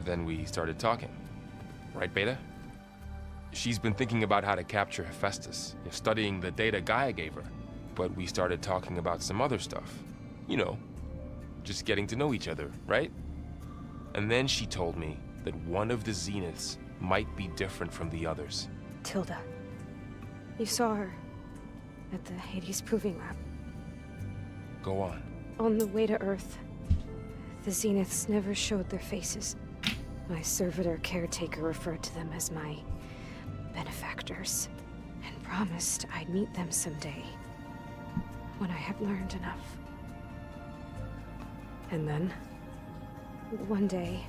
Then we started talking. Right, Beta? She's been thinking about how to capture Hephaestus, studying the data Gaia gave her. But we started talking about some other stuff. You know, just getting to know each other, right? And then she told me that one of the Zeniths might be different from the others. Tilda. You saw her at the Hades Proving Lab. Go on. On the way to Earth, the Zeniths never showed their faces. My servitor caretaker referred to them as my benefactors, and promised I'd meet them someday, when I had learned enough. And then, one day,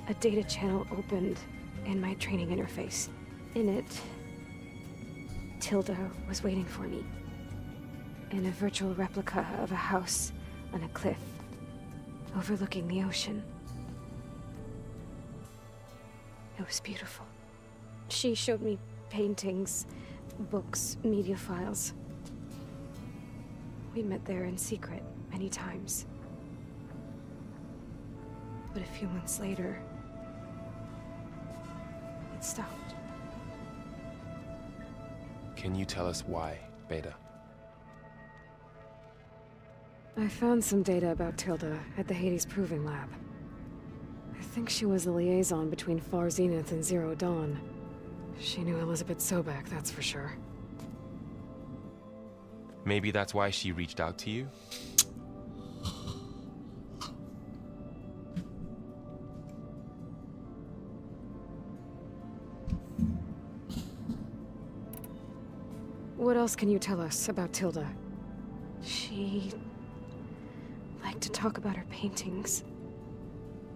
a data channel opened in my training interface. In it, Tilda was waiting for me, in a virtual replica of a house on a cliff, overlooking the ocean. It was beautiful. She showed me paintings, books, media files. We met there in secret many times. But a few months later, it stopped. Can you tell us why, Beta? I found some data about Tilda at the Hades Proving Lab. I think she was the liaison between Far Zenith and Zero Dawn. She knew Elizabeth Sobek, that's for sure. Maybe that's why she reached out to you? What else can you tell us about Tilda? She liked to talk about her paintings.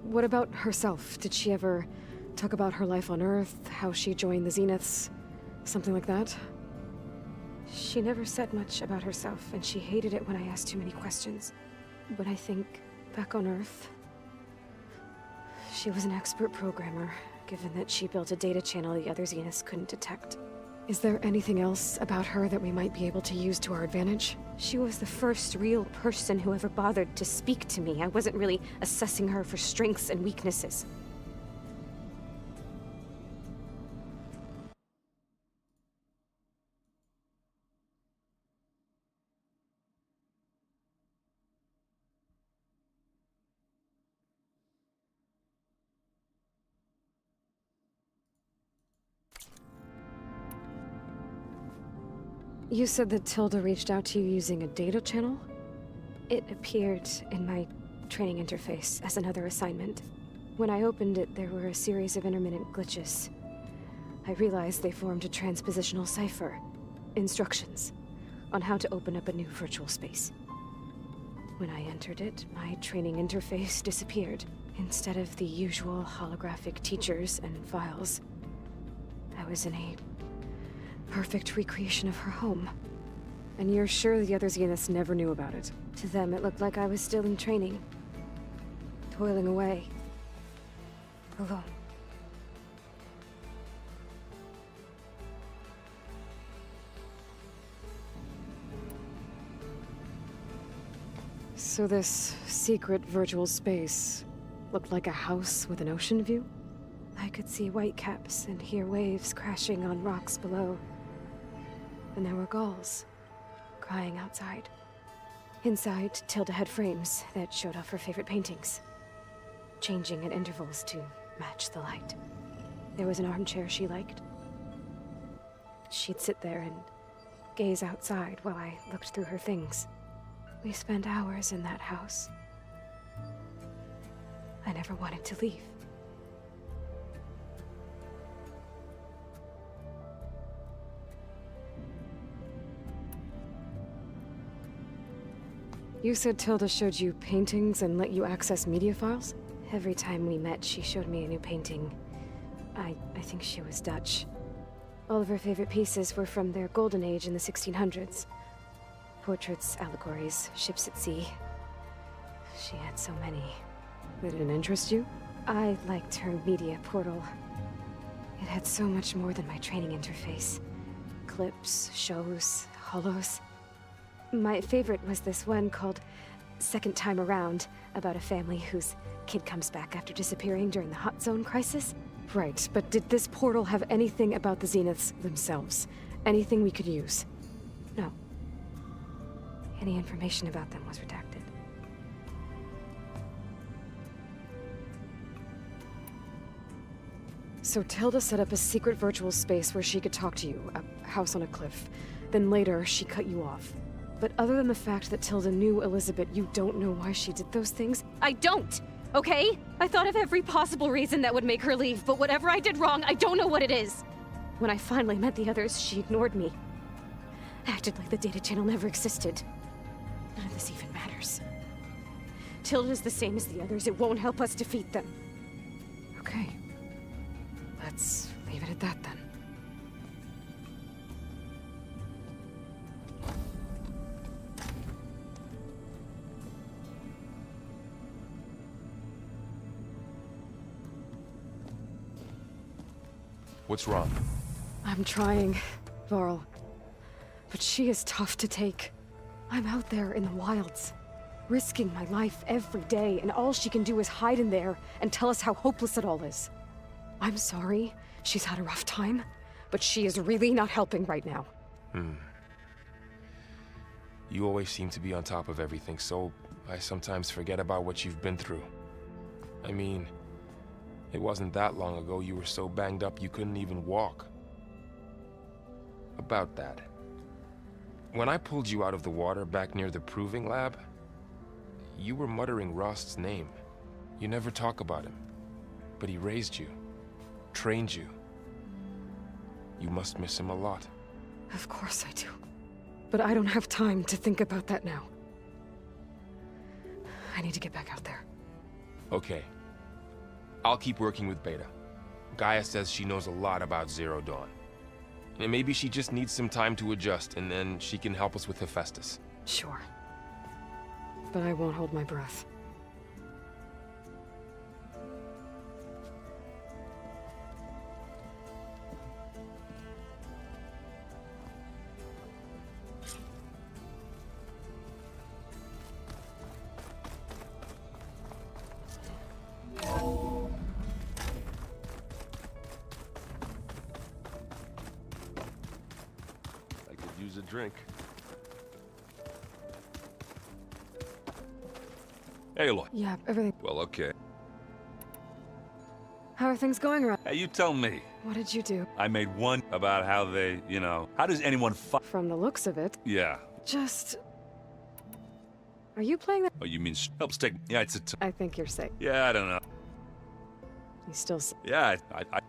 What about herself? Did she ever talk about her life on Earth, how she joined the Zeniths, something like that? She never said much about herself, and she hated it when I asked too many questions. But I think, back on Earth, she was an expert programmer, given that she built a data channel the other Zeniths couldn't detect. Is there anything else about her that we might be able to use to our advantage? She was the first real person who ever bothered to speak to me. I wasn't really assessing her for strengths and weaknesses. You said that Tilda reached out to you using a data channel? It appeared in my training interface as another assignment. When I opened it, there were a series of intermittent glitches. I realized they formed a transpositional cipher. Instructions on how to open up a new virtual space. When I entered it, my training interface disappeared. Instead of the usual holographic teachers and files, I was in a perfect recreation of her home. And you're sure the other Zeniths never knew about it? To them, it looked like I was still in training. Toiling away. Alone. So this secret virtual space looked like a house with an ocean view? I could see whitecaps and hear waves crashing on rocks below. And there were gulls crying outside. Inside, Tilda had frames that showed off her favorite paintings, changing at intervals to match the light. There was an armchair she liked. She'd sit there and gaze outside while I looked through her things. We spent hours in that house. I never wanted to leave. You said Tilda showed you paintings and let you access media files? Every time we met, she showed me a new painting. I think she was Dutch. All of her favorite pieces were from their golden age in the 1600s. Portraits, allegories, ships at sea. She had so many. Did it interest you? I liked her media portal. It had so much more than my training interface. Clips, shows, holos. My favorite was this one called Second Time Around, about a family whose kid comes back after disappearing during the Hot Zone crisis. Right, but did this portal have anything about the Zeniths themselves? Anything we could use? No. Any information about them was redacted. So Tilda set up a secret virtual space where she could talk to you, a house on a cliff. Then later, she cut you off. But other than the fact that Tilda knew Elizabeth, you don't know why she did those things? I don't! Okay? I thought of every possible reason that would make her leave, but whatever I did wrong, I don't know what it is! When I finally met the others, she ignored me. Acted like the data channel never existed. None of this even matters. Tilda's the same as the others. It won't help us defeat them. Okay. Let's leave it at that then. What's wrong? I'm trying, Varl. But she is tough to take. I'm out there in the wilds, risking my life every day, and all she can do is hide in there and tell us how hopeless it all is. I'm sorry she's had a rough time, but she is really not helping right now. You always seem to be on top of everything, so I sometimes forget about what you've been through. I mean, it wasn't that long ago you were so banged up you couldn't even walk. About that. When I pulled you out of the water back near the proving lab, you were muttering Rost's name. You never talk about him, but he raised you, trained you. You must miss him a lot. Of course I do. but I don't have time to think about that now. I need to get back out there. Okay. I'll keep working with Beta. Gaia says she knows a lot about Zero Dawn. And maybe she just needs some time to adjust, and then she can help us with Hephaestus. Sure. But I won't hold my breath. I could use a drink. Aloy. Yeah, everything. Well, okay. How are things going around? Hey, you tell me. What did you do? I made one about how they, how does anyone From the looks of it, Yeah. just... Are you playing that? Oh, you mean help stick? Yeah, it's I think you're safe. Yeah, I don't know. You still... Yeah,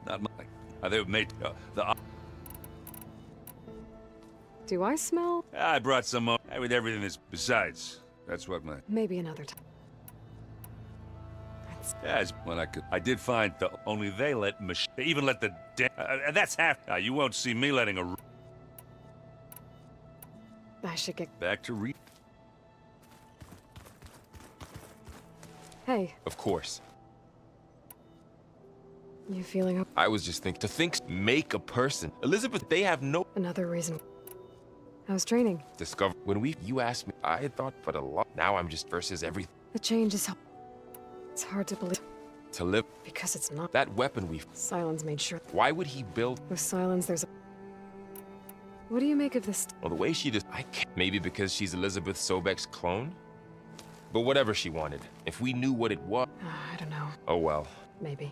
not my... They made the... Do I smell? I brought some more with everything that's besides. That's what my... Maybe another time. Yeah, it's when I did find the only they let they even let the that's half. You won't see me letting a. I should get Back to read. Hey, Of course. you feeling up? I was just make a person. Elizabeth, they have no Another reason. How's training? discover. When you asked me, I had thought but a lot. Now I'm just versus everything. The change is... It's hard to believe. To live. Because it's not. That weapon we... Silence made sure. Why would he build... With Silence, there's a... What do you make of this? Well, the way she does... I can't... Maybe because she's Elizabeth Sobek's clone? But whatever she wanted. If we knew what it was... I don't know. Oh well. Maybe.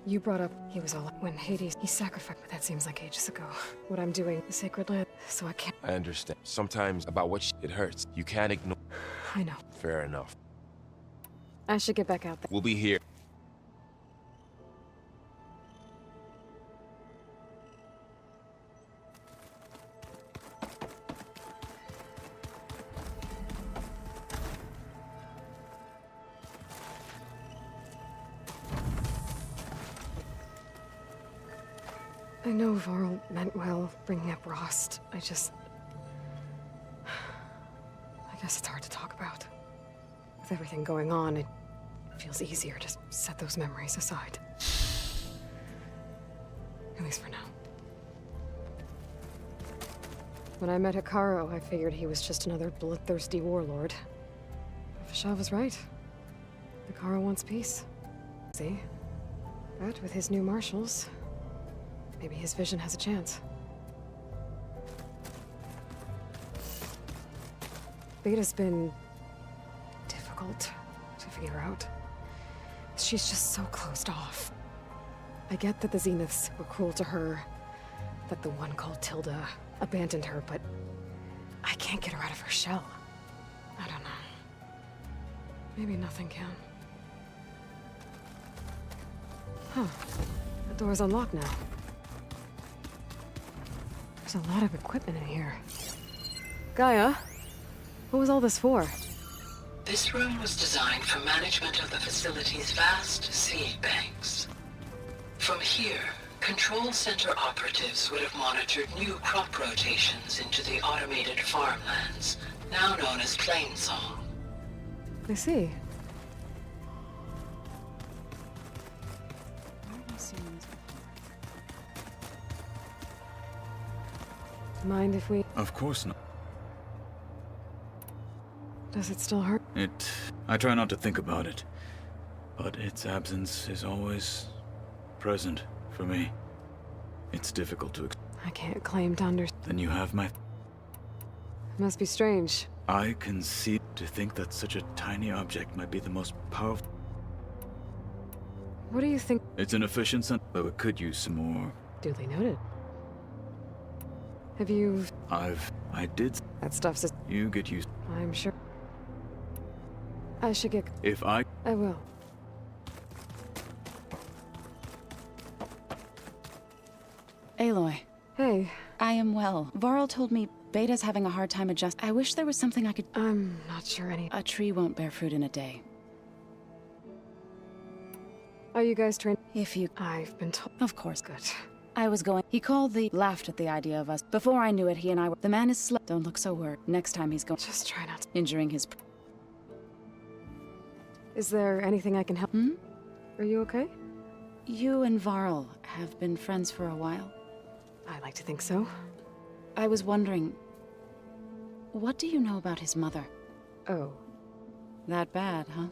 You brought up he was all... When Hades... He sacrificed... But that seems like ages ago. What I'm doing... The sacred land... So I can't... I understand. Sometimes about what it hurts. You can't ignore... I know. Fair enough. I should get back out there. We'll be here. I know Varl meant well, bringing up Rost. I guess it's hard to talk about. With everything going on, it feels easier to set those memories aside. At least for now. When I met Hikaru, I figured he was just another bloodthirsty warlord. Fashav was right. Hikaru wants peace. See? But with his new marshals, maybe his vision has a chance. Beta's been difficult to figure out. She's just so closed off. I get that the Zeniths were cruel to her, that the one called Tilda abandoned her, but I can't get her out of her shell. I don't know. Maybe nothing can. Huh. The door's unlocked now. There's a lot of equipment in here. Gaia, what was all this for? This room was designed for management of the facility's vast seed banks. From here, Control Center operatives would have monitored new crop rotations into the automated farmlands, now known as Plainsong. I see. Where have I seen this before? Mind if we... Of course not. Does it still hurt? I try not to think about it. But its absence is always present for me. It's difficult to... I can't claim to understand. Then you have my... It must be strange. I can see to think that such a tiny object might be the most powerful... What do you think? It's an efficient sense, though it could use some more... Duly noted. Have you... I did... That stuff's just... You get used... I'm sure. I should get... If I will. Aloy. Hey, I am well. Varl told me Beta's having a hard time adjusting. I wish there was something I could... I'm not sure any... A tree won't bear fruit in a day. Are you guys trained? If you... I've been told... Of course. Good. I was going... He laughed at the idea of us. Before I knew it, he and I were... The man is slow. Don't look so worried. Next time he's going... Just try not to... Injuring his... Is there anything I can help? Are you okay? You and Varl have been friends for a while. I like to think so. I was wondering... What do you know about his mother? Oh. That bad, huh?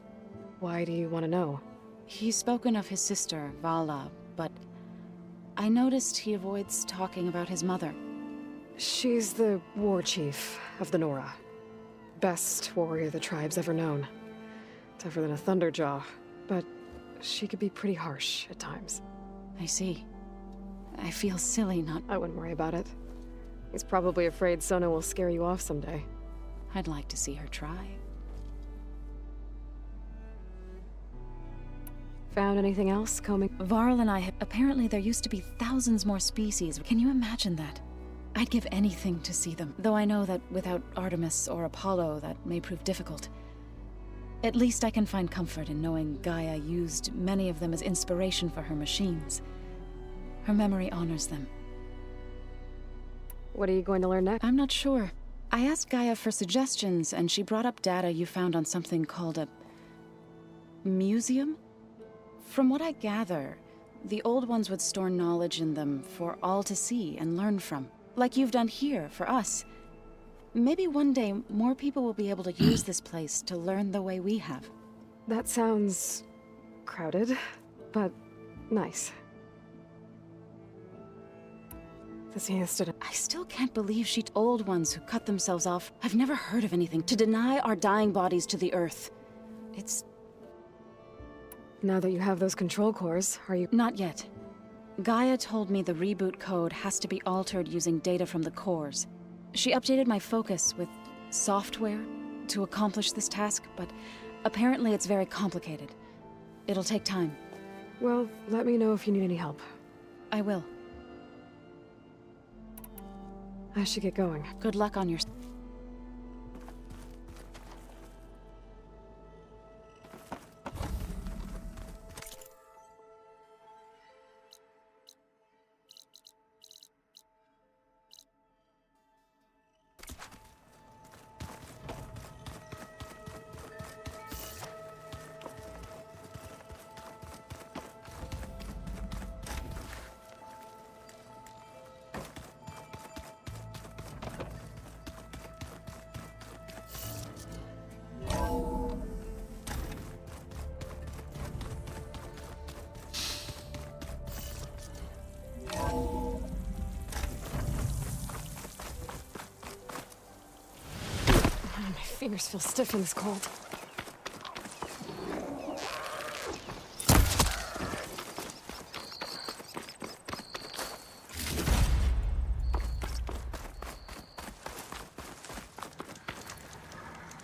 Why do you want to know? He's spoken of his sister, Vala, but... I noticed he avoids talking about his mother. She's the war chief of the Nora. Best warrior the tribe's ever known. Tougher than a Thunderjaw, but she could be pretty harsh at times. I see. I feel silly not... I wouldn't worry about it. He's probably afraid Sona will scare you off someday. I'd like to see her try. Found anything else combing? Varl and I have... Apparently there used to be thousands more species. Can you imagine that? I'd give anything to see them, though I know that without Artemis or Apollo, that may prove difficult. At least I can find comfort in knowing Gaia used many of them as inspiration for her machines. Her memory honors them. What are you going to learn next? I'm not sure. I asked Gaia for suggestions, and she brought up data you found on something called a... museum? From what I gather, the old ones would store knowledge in them for all to see and learn from. Like you've done here, for us. Maybe one day, more people will be able to use this place to learn the way we have. That sounds... crowded, but nice. The scene stood... I still can't believe she... Old ones who cut themselves off. I've never heard of anything to deny our dying bodies to the earth. It's... Now that you have those control cores, are you... Not yet. Gaia told me the reboot code has to be altered using data from the cores. She updated my focus with software to accomplish this task, but apparently it's very complicated. It'll take time. Well, let me know if you need any help. I will. I should get going. Good luck on your... My fingers feel stiff in this cold.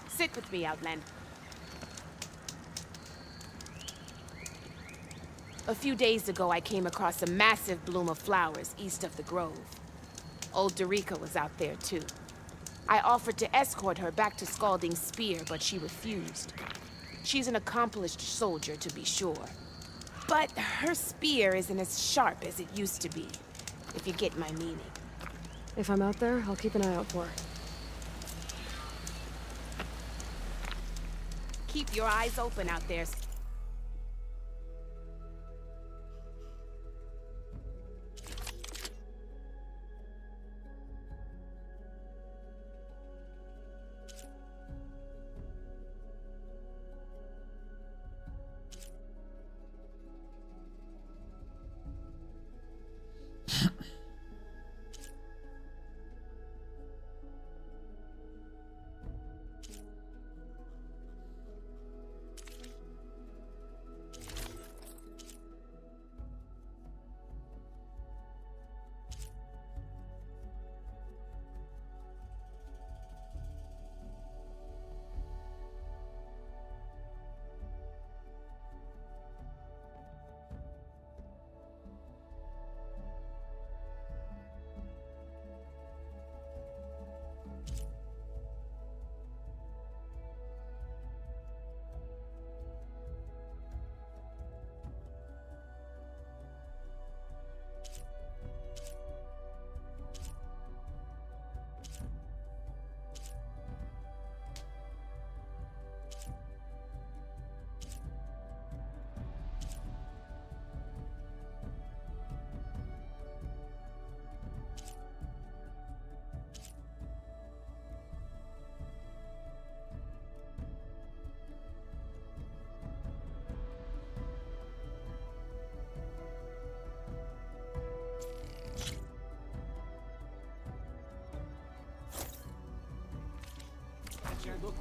Sit with me, Outland. A few days ago, I came across a massive bloom of flowers east of the grove. Old Dorica was out there, too. I offered to escort her back to Scalding Spear, but she refused. She's an accomplished soldier, to be sure. But her spear isn't as sharp as it used to be, if you get my meaning. If I'm out there, I'll keep an eye out for her. Keep your eyes open out there.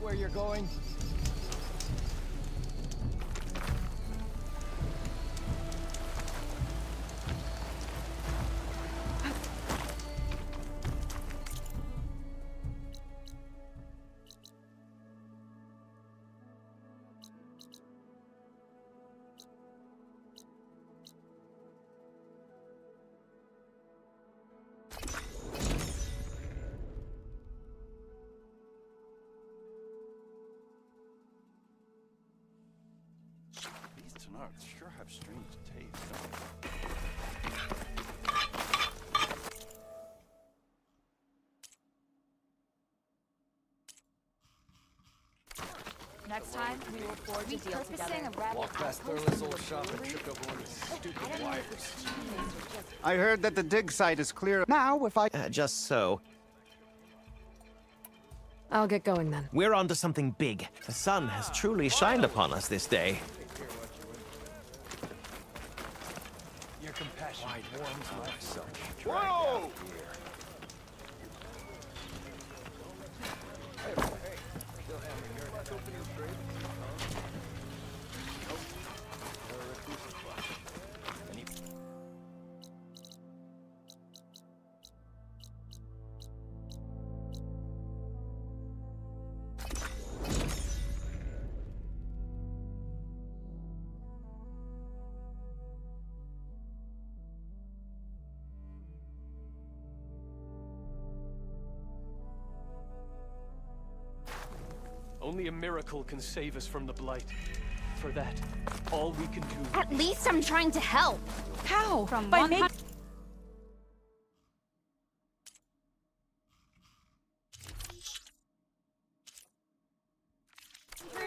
where you're going? These Tenards sure have strange taste. Next time, we will forge a deal together. Walk past Thurless old shop and trip over one of his stupid wires. I heard that the dig site is clear. Now, if I... Just so. I'll get going then. We're onto something big. The sun has truly shined upon us this day. Your compassion warms my soul. Whoa! Only a miracle can save us from the Blight. For that, all we can do... At least I'm trying to help. How? From By one making...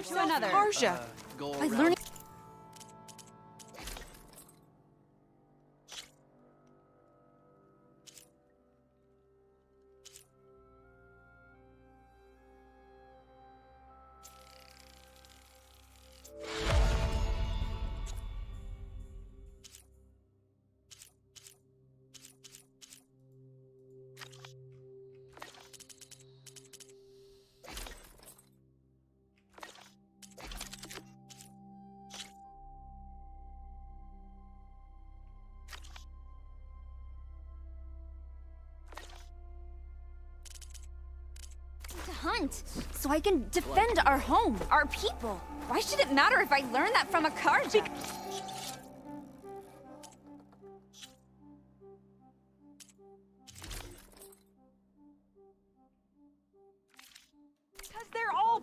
to another. Harsha! Go By around. learning... To hunt, so I can defend our home, our people. Why should it matter if I learn that from a Karja? Because they're all...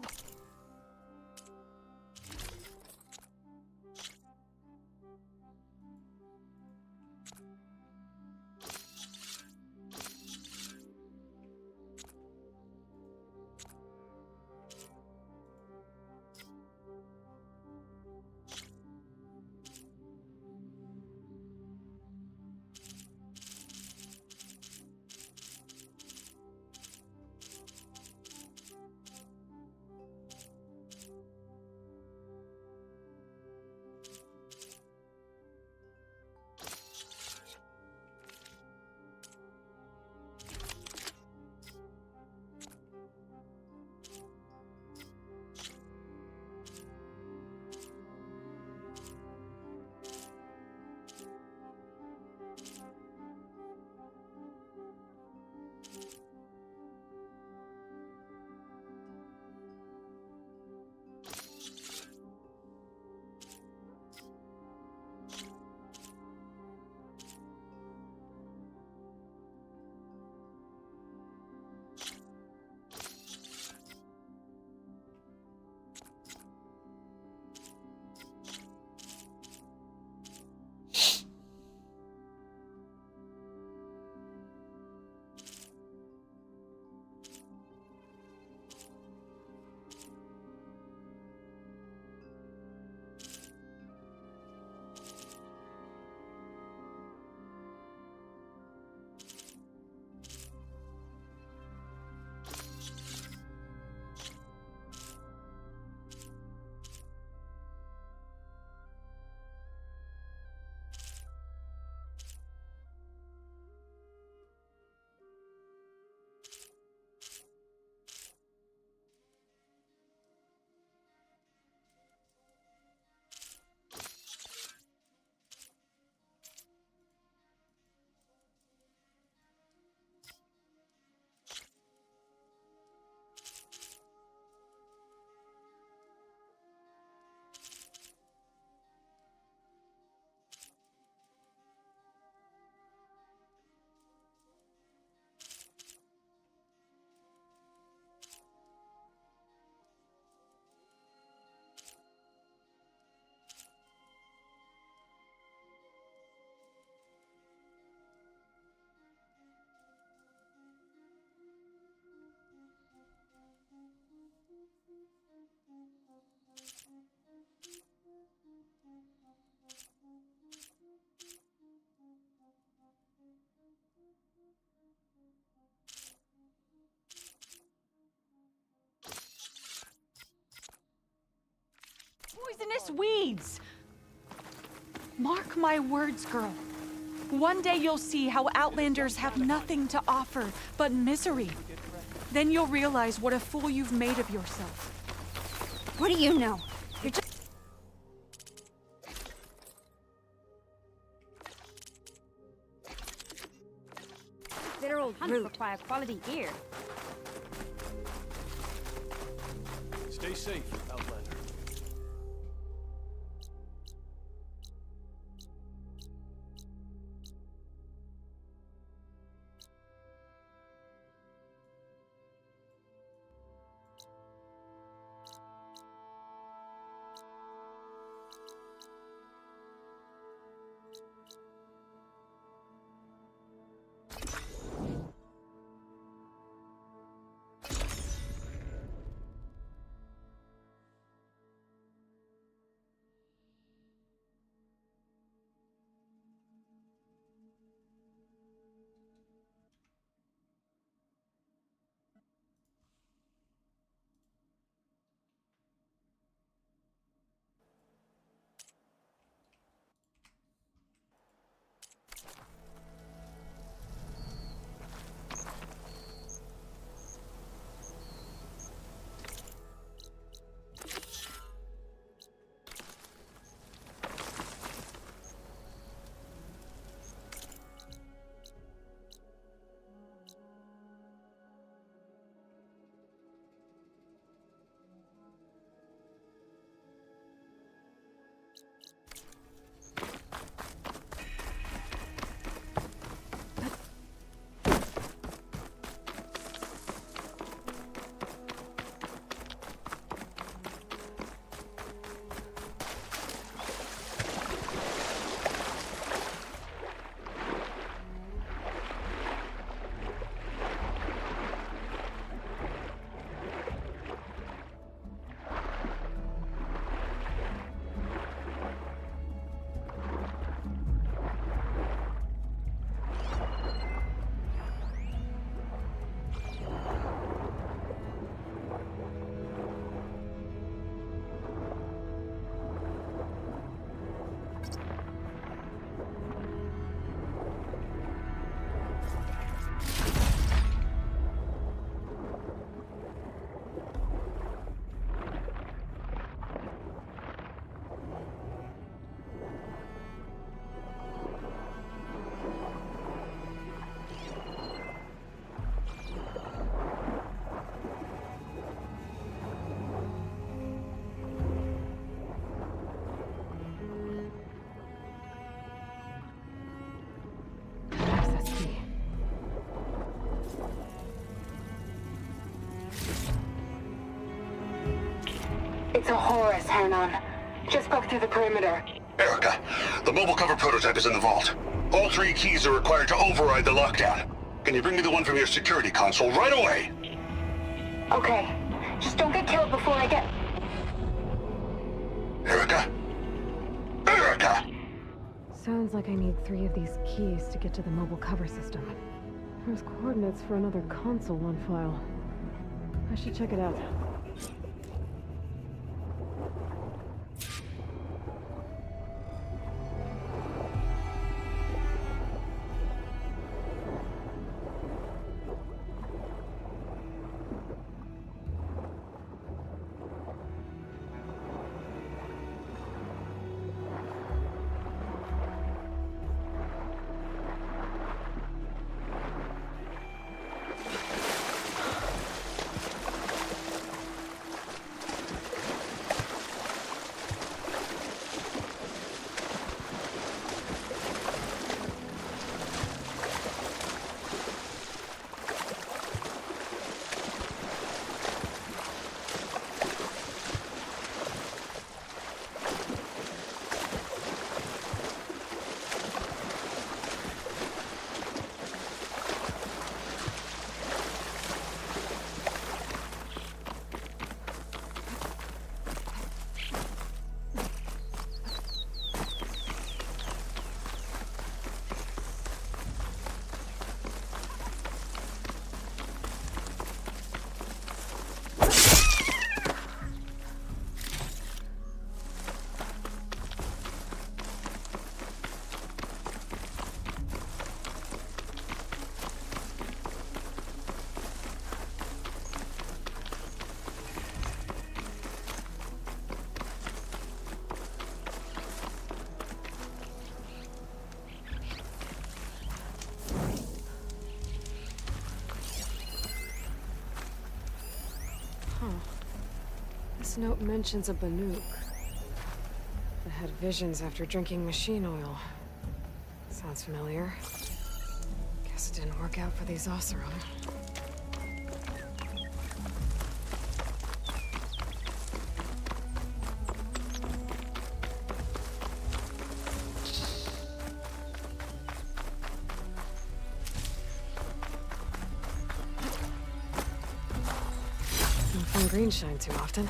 poisonous weeds. Mark my words, girl. One day you'll see how Outlanders have nothing to offer but misery. Then you'll realize what a fool you've made of yourself. What do you know? You're just... Literal hunt require quality gear. Stay safe, Outlander. It's a Horus, Hernon. Just broke through the perimeter. Erica, the mobile cover prototype is in the vault. All 3 keys are required to override the lockdown. Can you bring me the one from your security console right away? Okay. Just don't get killed before I get... Erica? Erica! Sounds like I need 3 of these keys to get to the mobile cover system. There's coordinates for another console on file. I should check it out. This note mentions a Banuk. That had visions after drinking machine oil. Sounds familiar. Guess it didn't work out for these Oseram. Don't find green shine too often.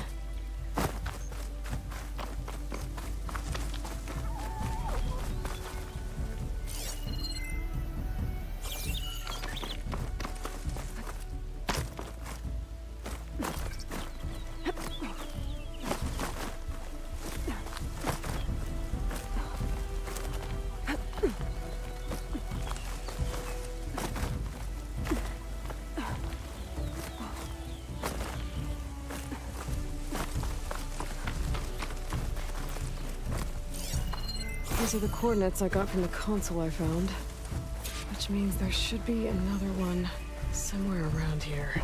These are the coordinates I got from the console I found. Which means there should be another one somewhere around here.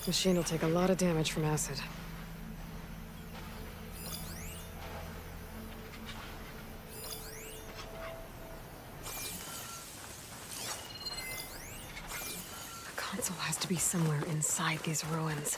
Machine will take a lot of damage from acid. The console has to be somewhere inside these ruins.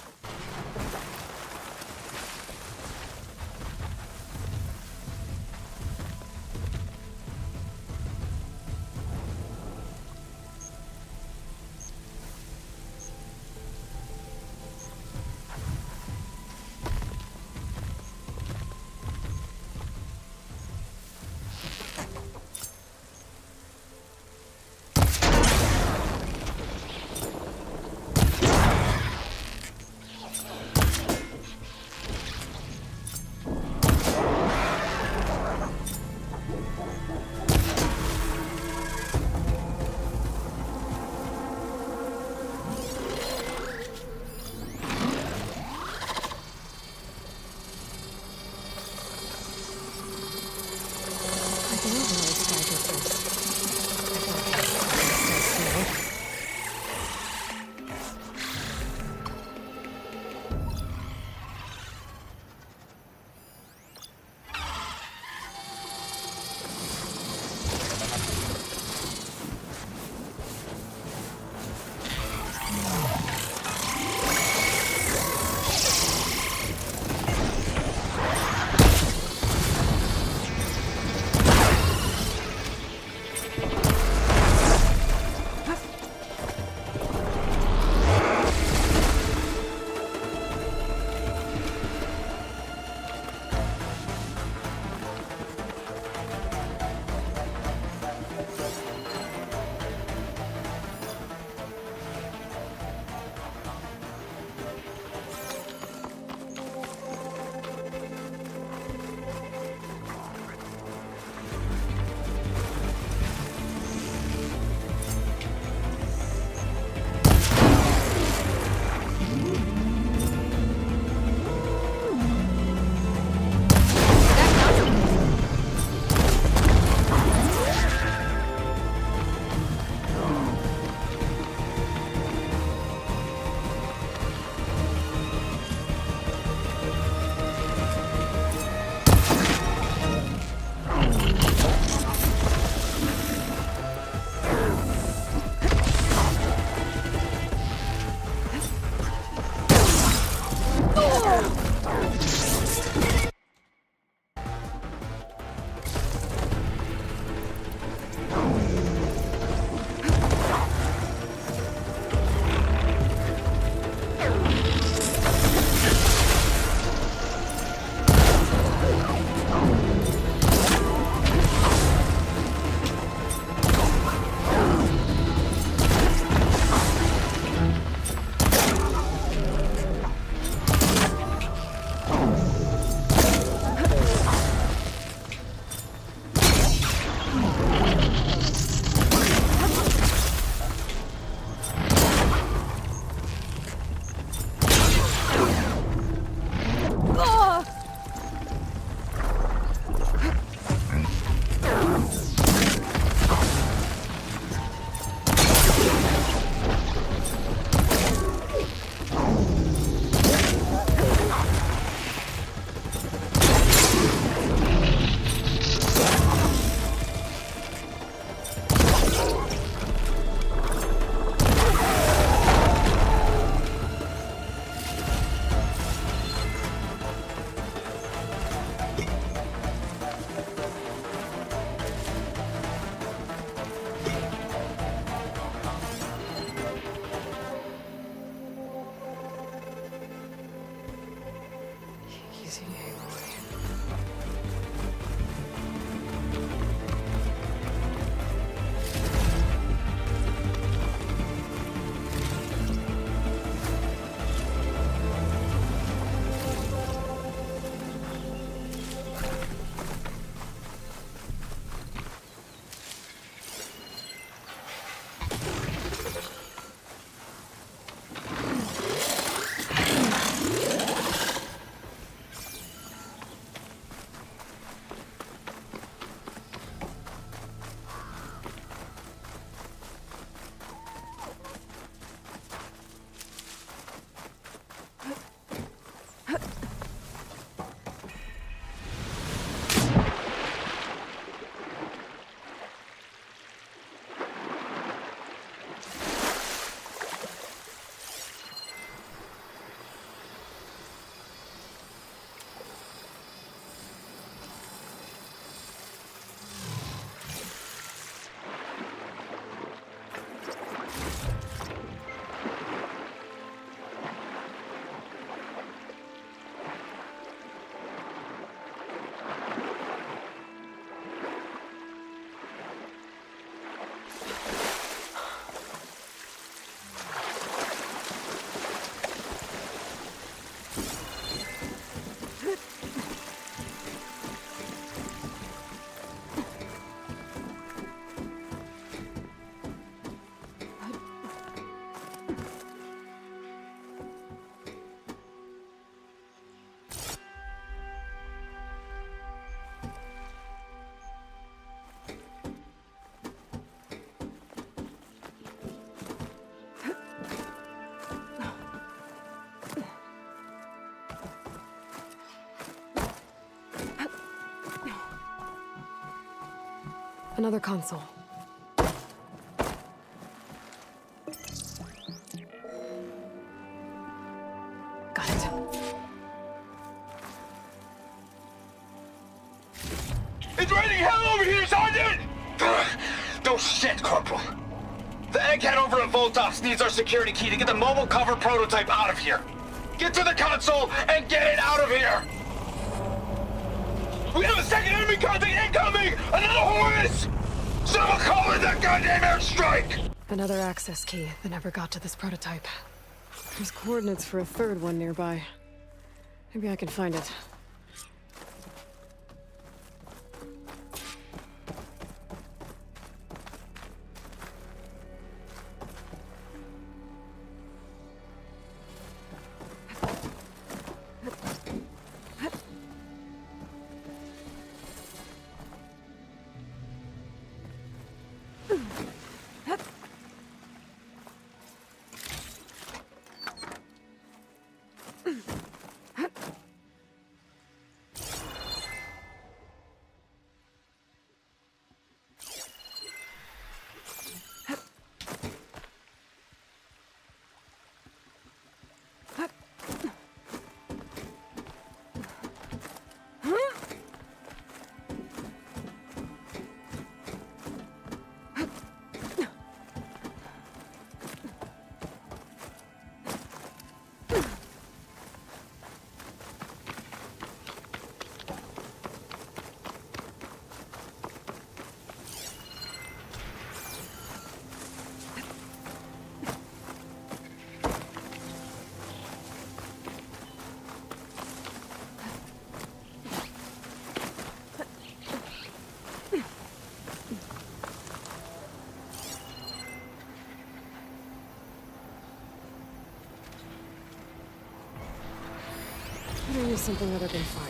GTA boy. Another console. Got it. It's raining hell over here, Sergeant! No shit, Corporal. The egghead over at Voltos needs our security key to get the mobile cover prototype out of here. Get to the console and get it out of here! We have a second enemy contact incoming! Another Horus! Someone call in that goddamn airstrike! Another access key that never got to this prototype. There's coordinates for a third one nearby. Maybe I can find it. Better use something other than fire.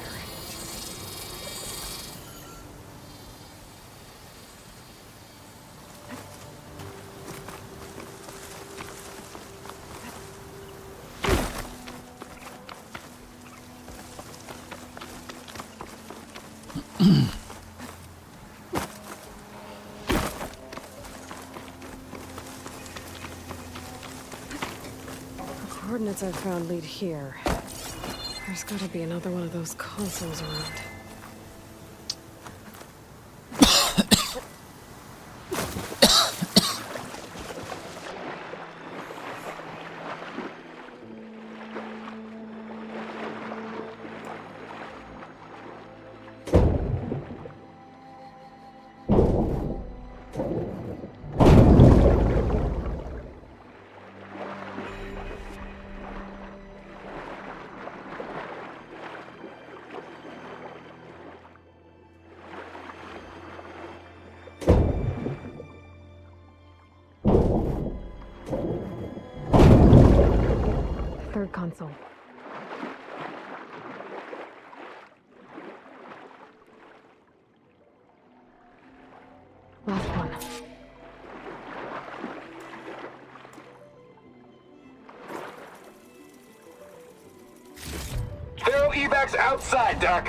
The coordinates I found lead here. There's gotta be another one of those consoles around. console. Last one. Pharaoh evacs outside, Doc.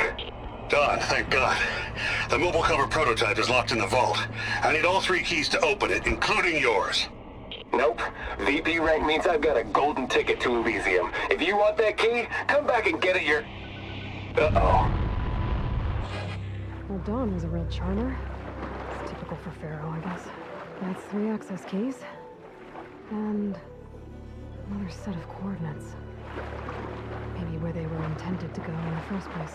Done, thank God. The mobile cover prototype is locked in the vault. I need all 3 keys to open it, including yours. Nope. VP rank means I've got a golden ticket to Elysium. If you want that key, come back and get it Uh-oh. Well, Dawn was a real charmer. It's typical for Pharaoh, I guess. That's 3 access keys. And another set of coordinates. Maybe where they were intended to go in the first place.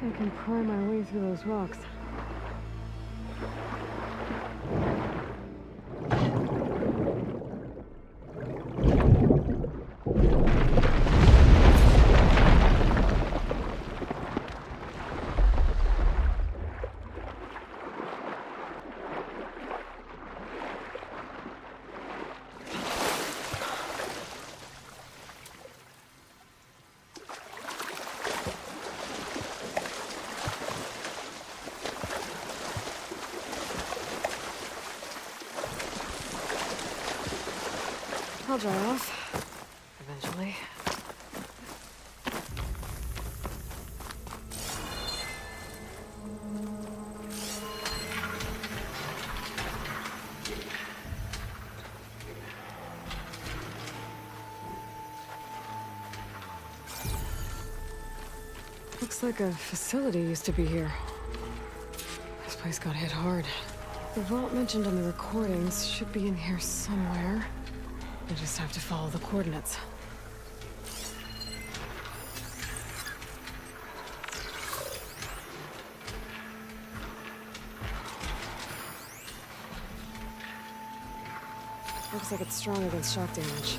I can pry my way through those rocks. I'll dry off. Eventually. Looks like a facility used to be here. This place got hit hard. The vault mentioned on the recordings should be in here somewhere. I just have to follow the coordinates. Looks like it's strong against shock damage.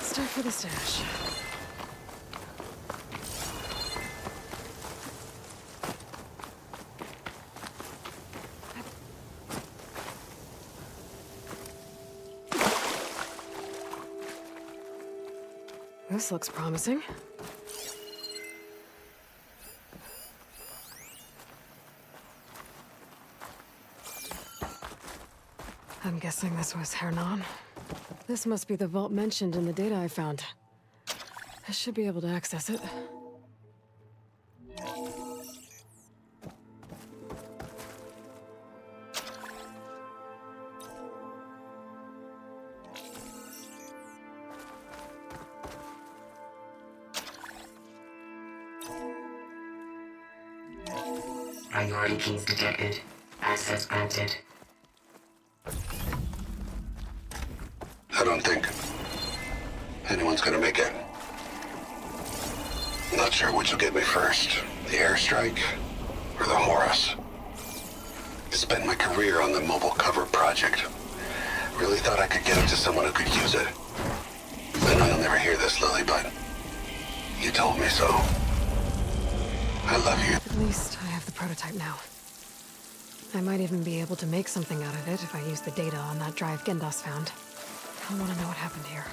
Start for the stash. This looks promising. I'm guessing this was Hernan. This must be the vault mentioned in the data I found. I should be able to access it. Priority keys detected. Access granted. I don't think anyone's gonna make it. I'm not sure which will get me first, the airstrike or the Horus. I spent my career on the mobile cover project. Really thought I could get it to someone who could use it. I know you'll never hear this, Lily, but you told me so. I love you. At least I have the prototype now. I might even be able to make something out of it if I use the data on that drive Gendas found. I want to know what happened here.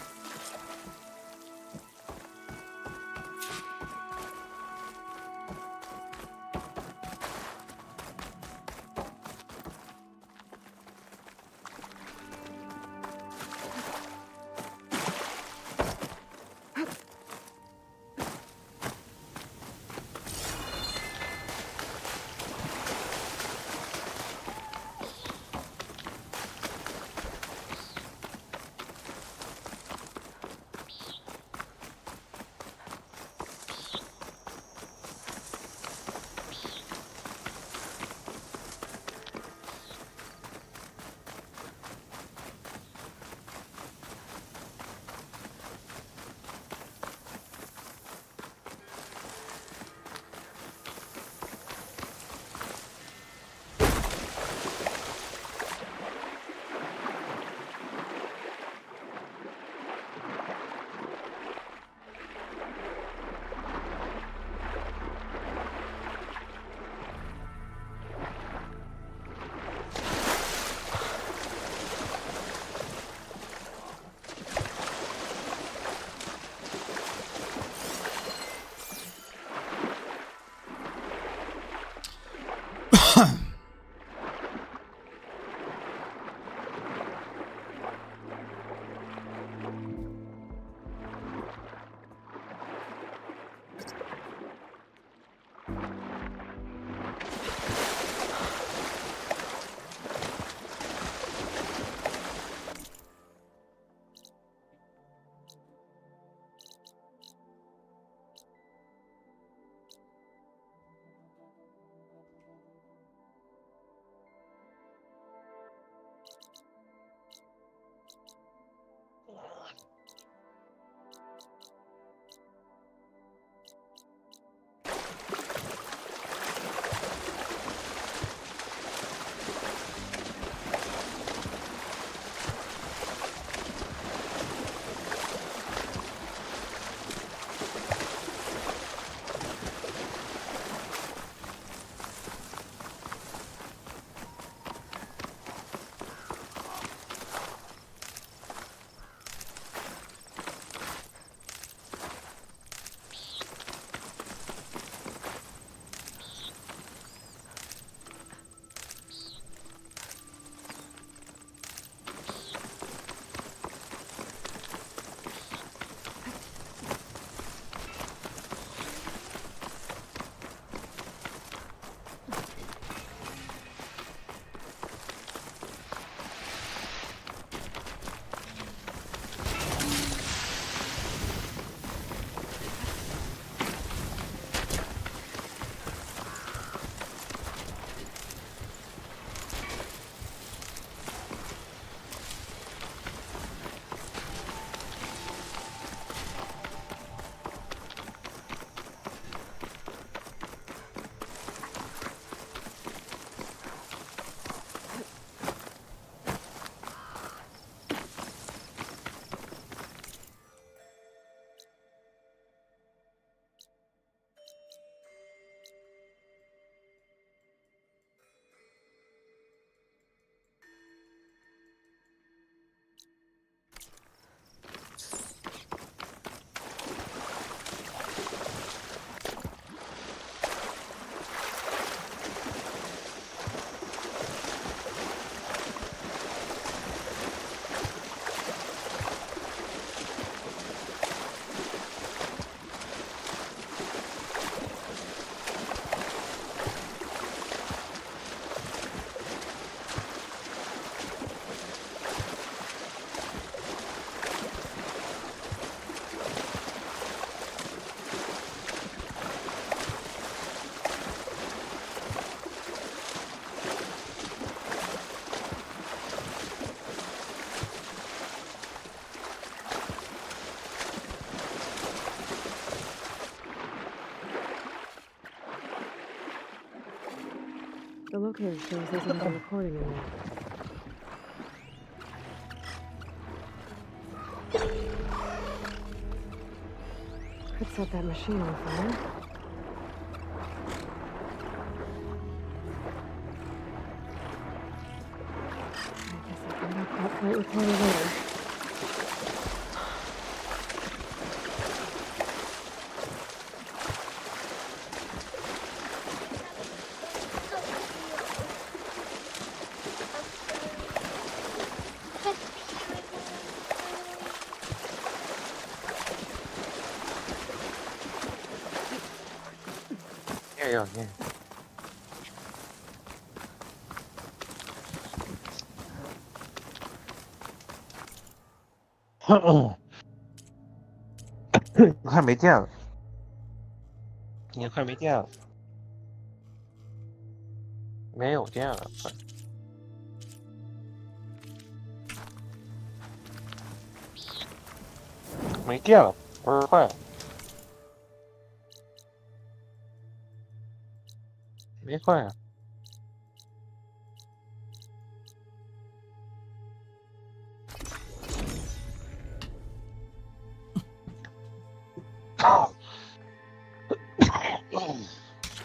The locator shows there's another recording in there. Could set that machine on fire. I guess I can look that flight recorder later. Yeah, yeah. 快没电了，你快没电了，没有电了，快没电了，不是快，没快啊。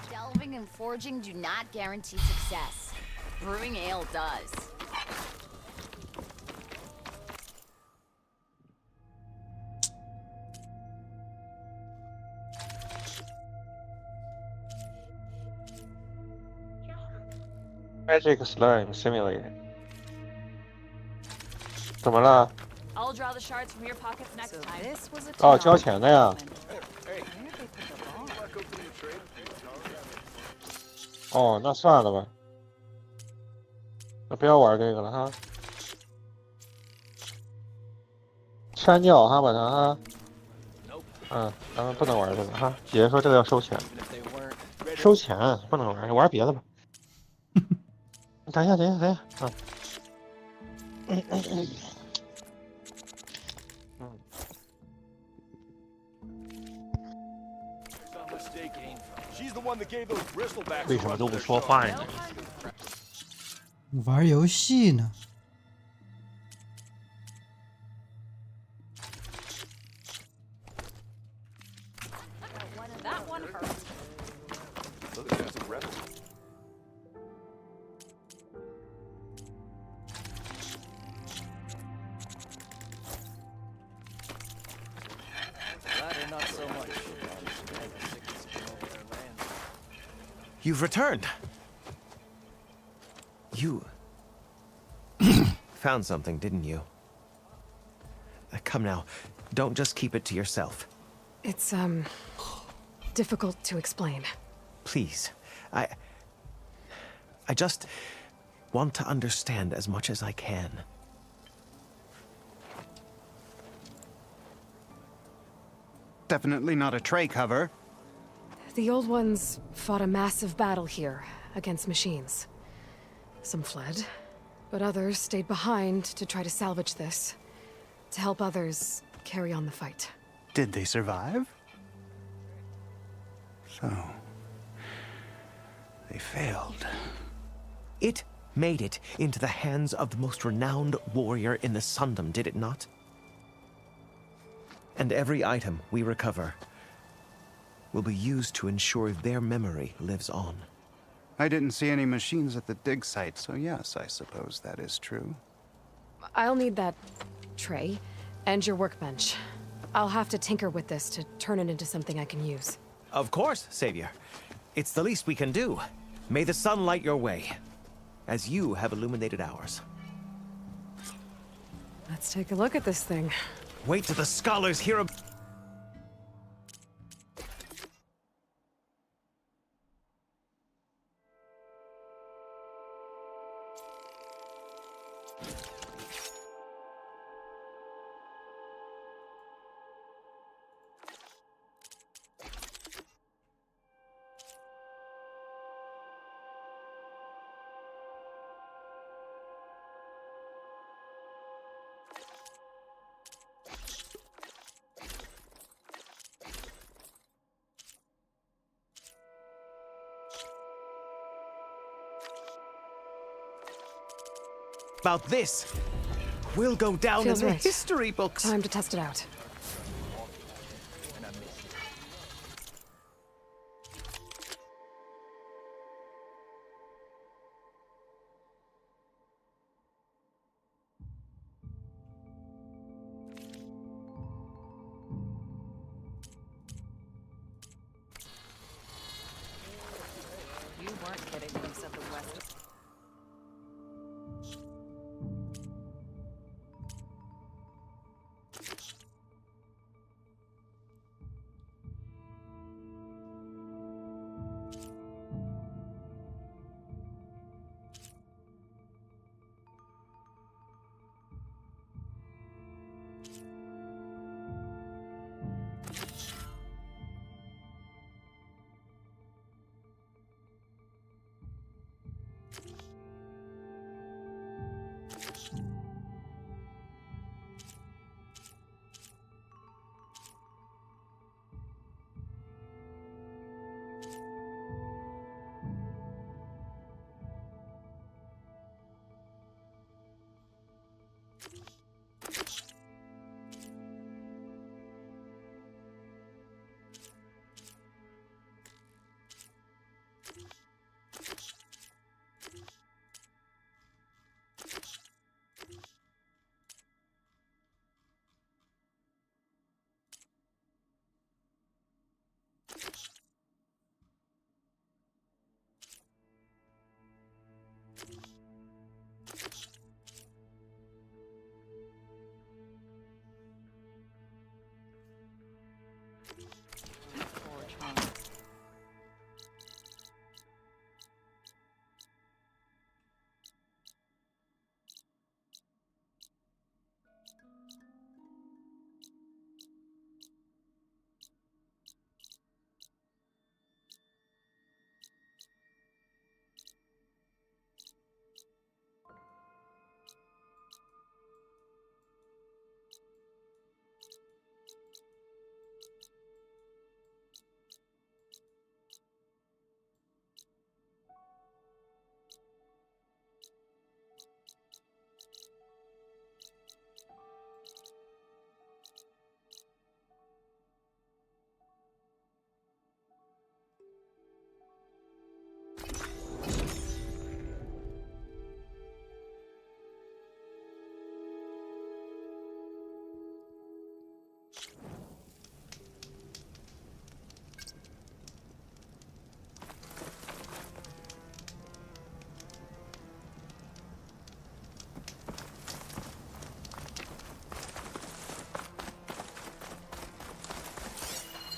Delving and forging do not guarantee success. Brewing ale does. Magic Slime Simulator 怎么了？ I'll draw the shards from your pockets next time. This was a 哦，交钱的呀。哦，那算了吧，那不要玩这个了哈。删掉哈，把它哈。咱们不能玩这个哈。姐姐说这个要收钱，收钱不能玩，玩别的吧。等一下啊。为什么都不说话呀？玩游戏呢？ That one hurt. Latter, not so much. You've returned. You found something, didn't you? Come now, don't just keep it to yourself. It's, difficult to explain. Please, I just want to understand as much as I can. Definitely not a tray cover. The old ones fought a massive battle here against machines. Some fled, but others stayed behind to try to salvage this, to help others carry on the fight. Did they survive? So, they failed. It made it into the hands of the most renowned warrior in the Sundom, did it not? And every item we recover will be used to ensure their memory lives on. I didn't see any machines at the dig site, so yes, I suppose that is true. I'll need that tray and your workbench. I'll have to tinker with this to turn it into something I can use. Of course, Savior. It's the least we can do. May the sun light your way, as you have illuminated ours. Let's take a look at this thing. Wait till the scholars hear about... About this, we'll go down Feels in the right. history books. Time to test it out. You weren't kidding when you said the West.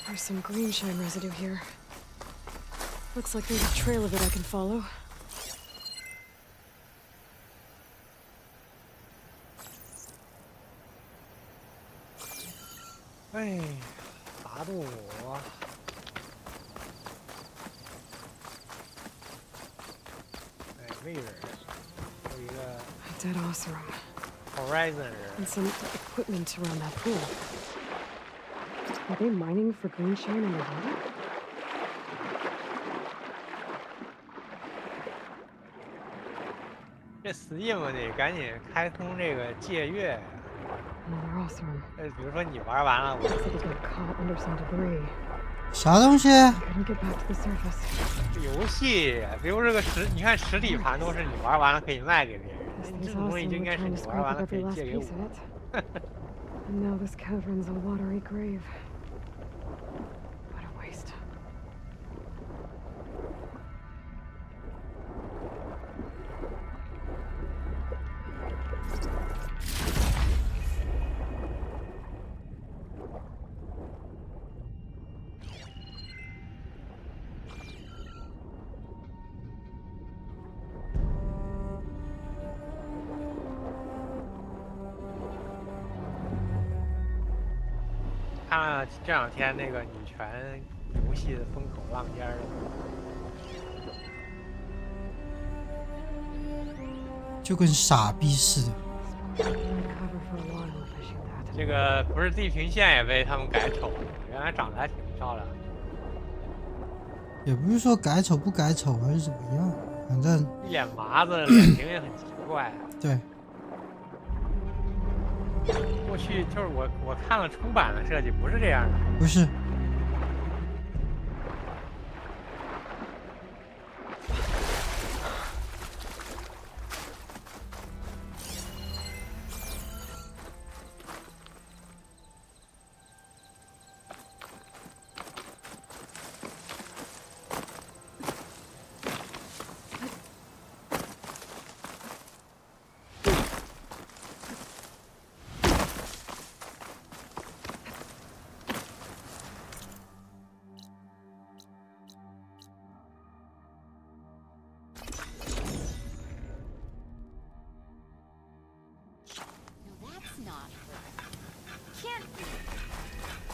There's some green shine residue here. Looks like there's a trail of it I can follow. Hey, 打动我。哎，位置有一个 A dead Oseram. Horizon And some equipment around that pool. Are they mining for green shine underwater? 这 Steam 得赶紧开通这个借阅。Another Oseram. 比如说你玩完了， Looks like it got caught under some debris. 啥东西？ Couldn't get back to the surface. 游戏，比如这个你看实体盘都是你玩完了可以卖给别人，这种东西就应该是你玩完了可以借给我。And now this cavern's a watery grave. What a waste. 看了这两天那个女权游戏的风口浪尖儿了，就跟傻逼似的。这个不是地平线也被他们改丑了，原来长得还挺漂亮。也不是说改丑不改丑，而是怎么样。反正一脸麻子，脸型也很奇怪。对。过去就是我看了出版的设计，不是这样的。不是。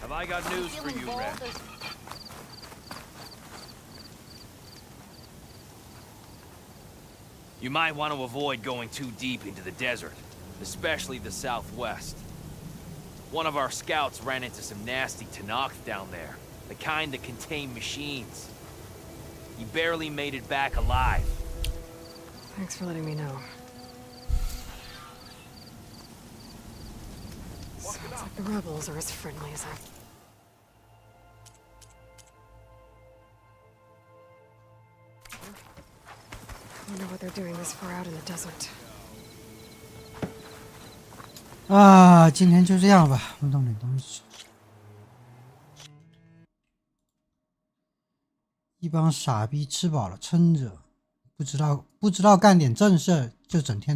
Have I got news for you, Red? You might want to avoid going too deep into the desert, especially the southwest. One of our scouts ran into some nasty Tanakh down there, the kind that contain machines. He barely made it back alive. Thanks for letting me know. Sounds like the rebels are as friendly as I... I wonder what they're doing this far out in the desert. 啊，今天就这样吧，我弄点东西。一帮傻逼吃饱了撑着，不知道干点正事儿，就整天。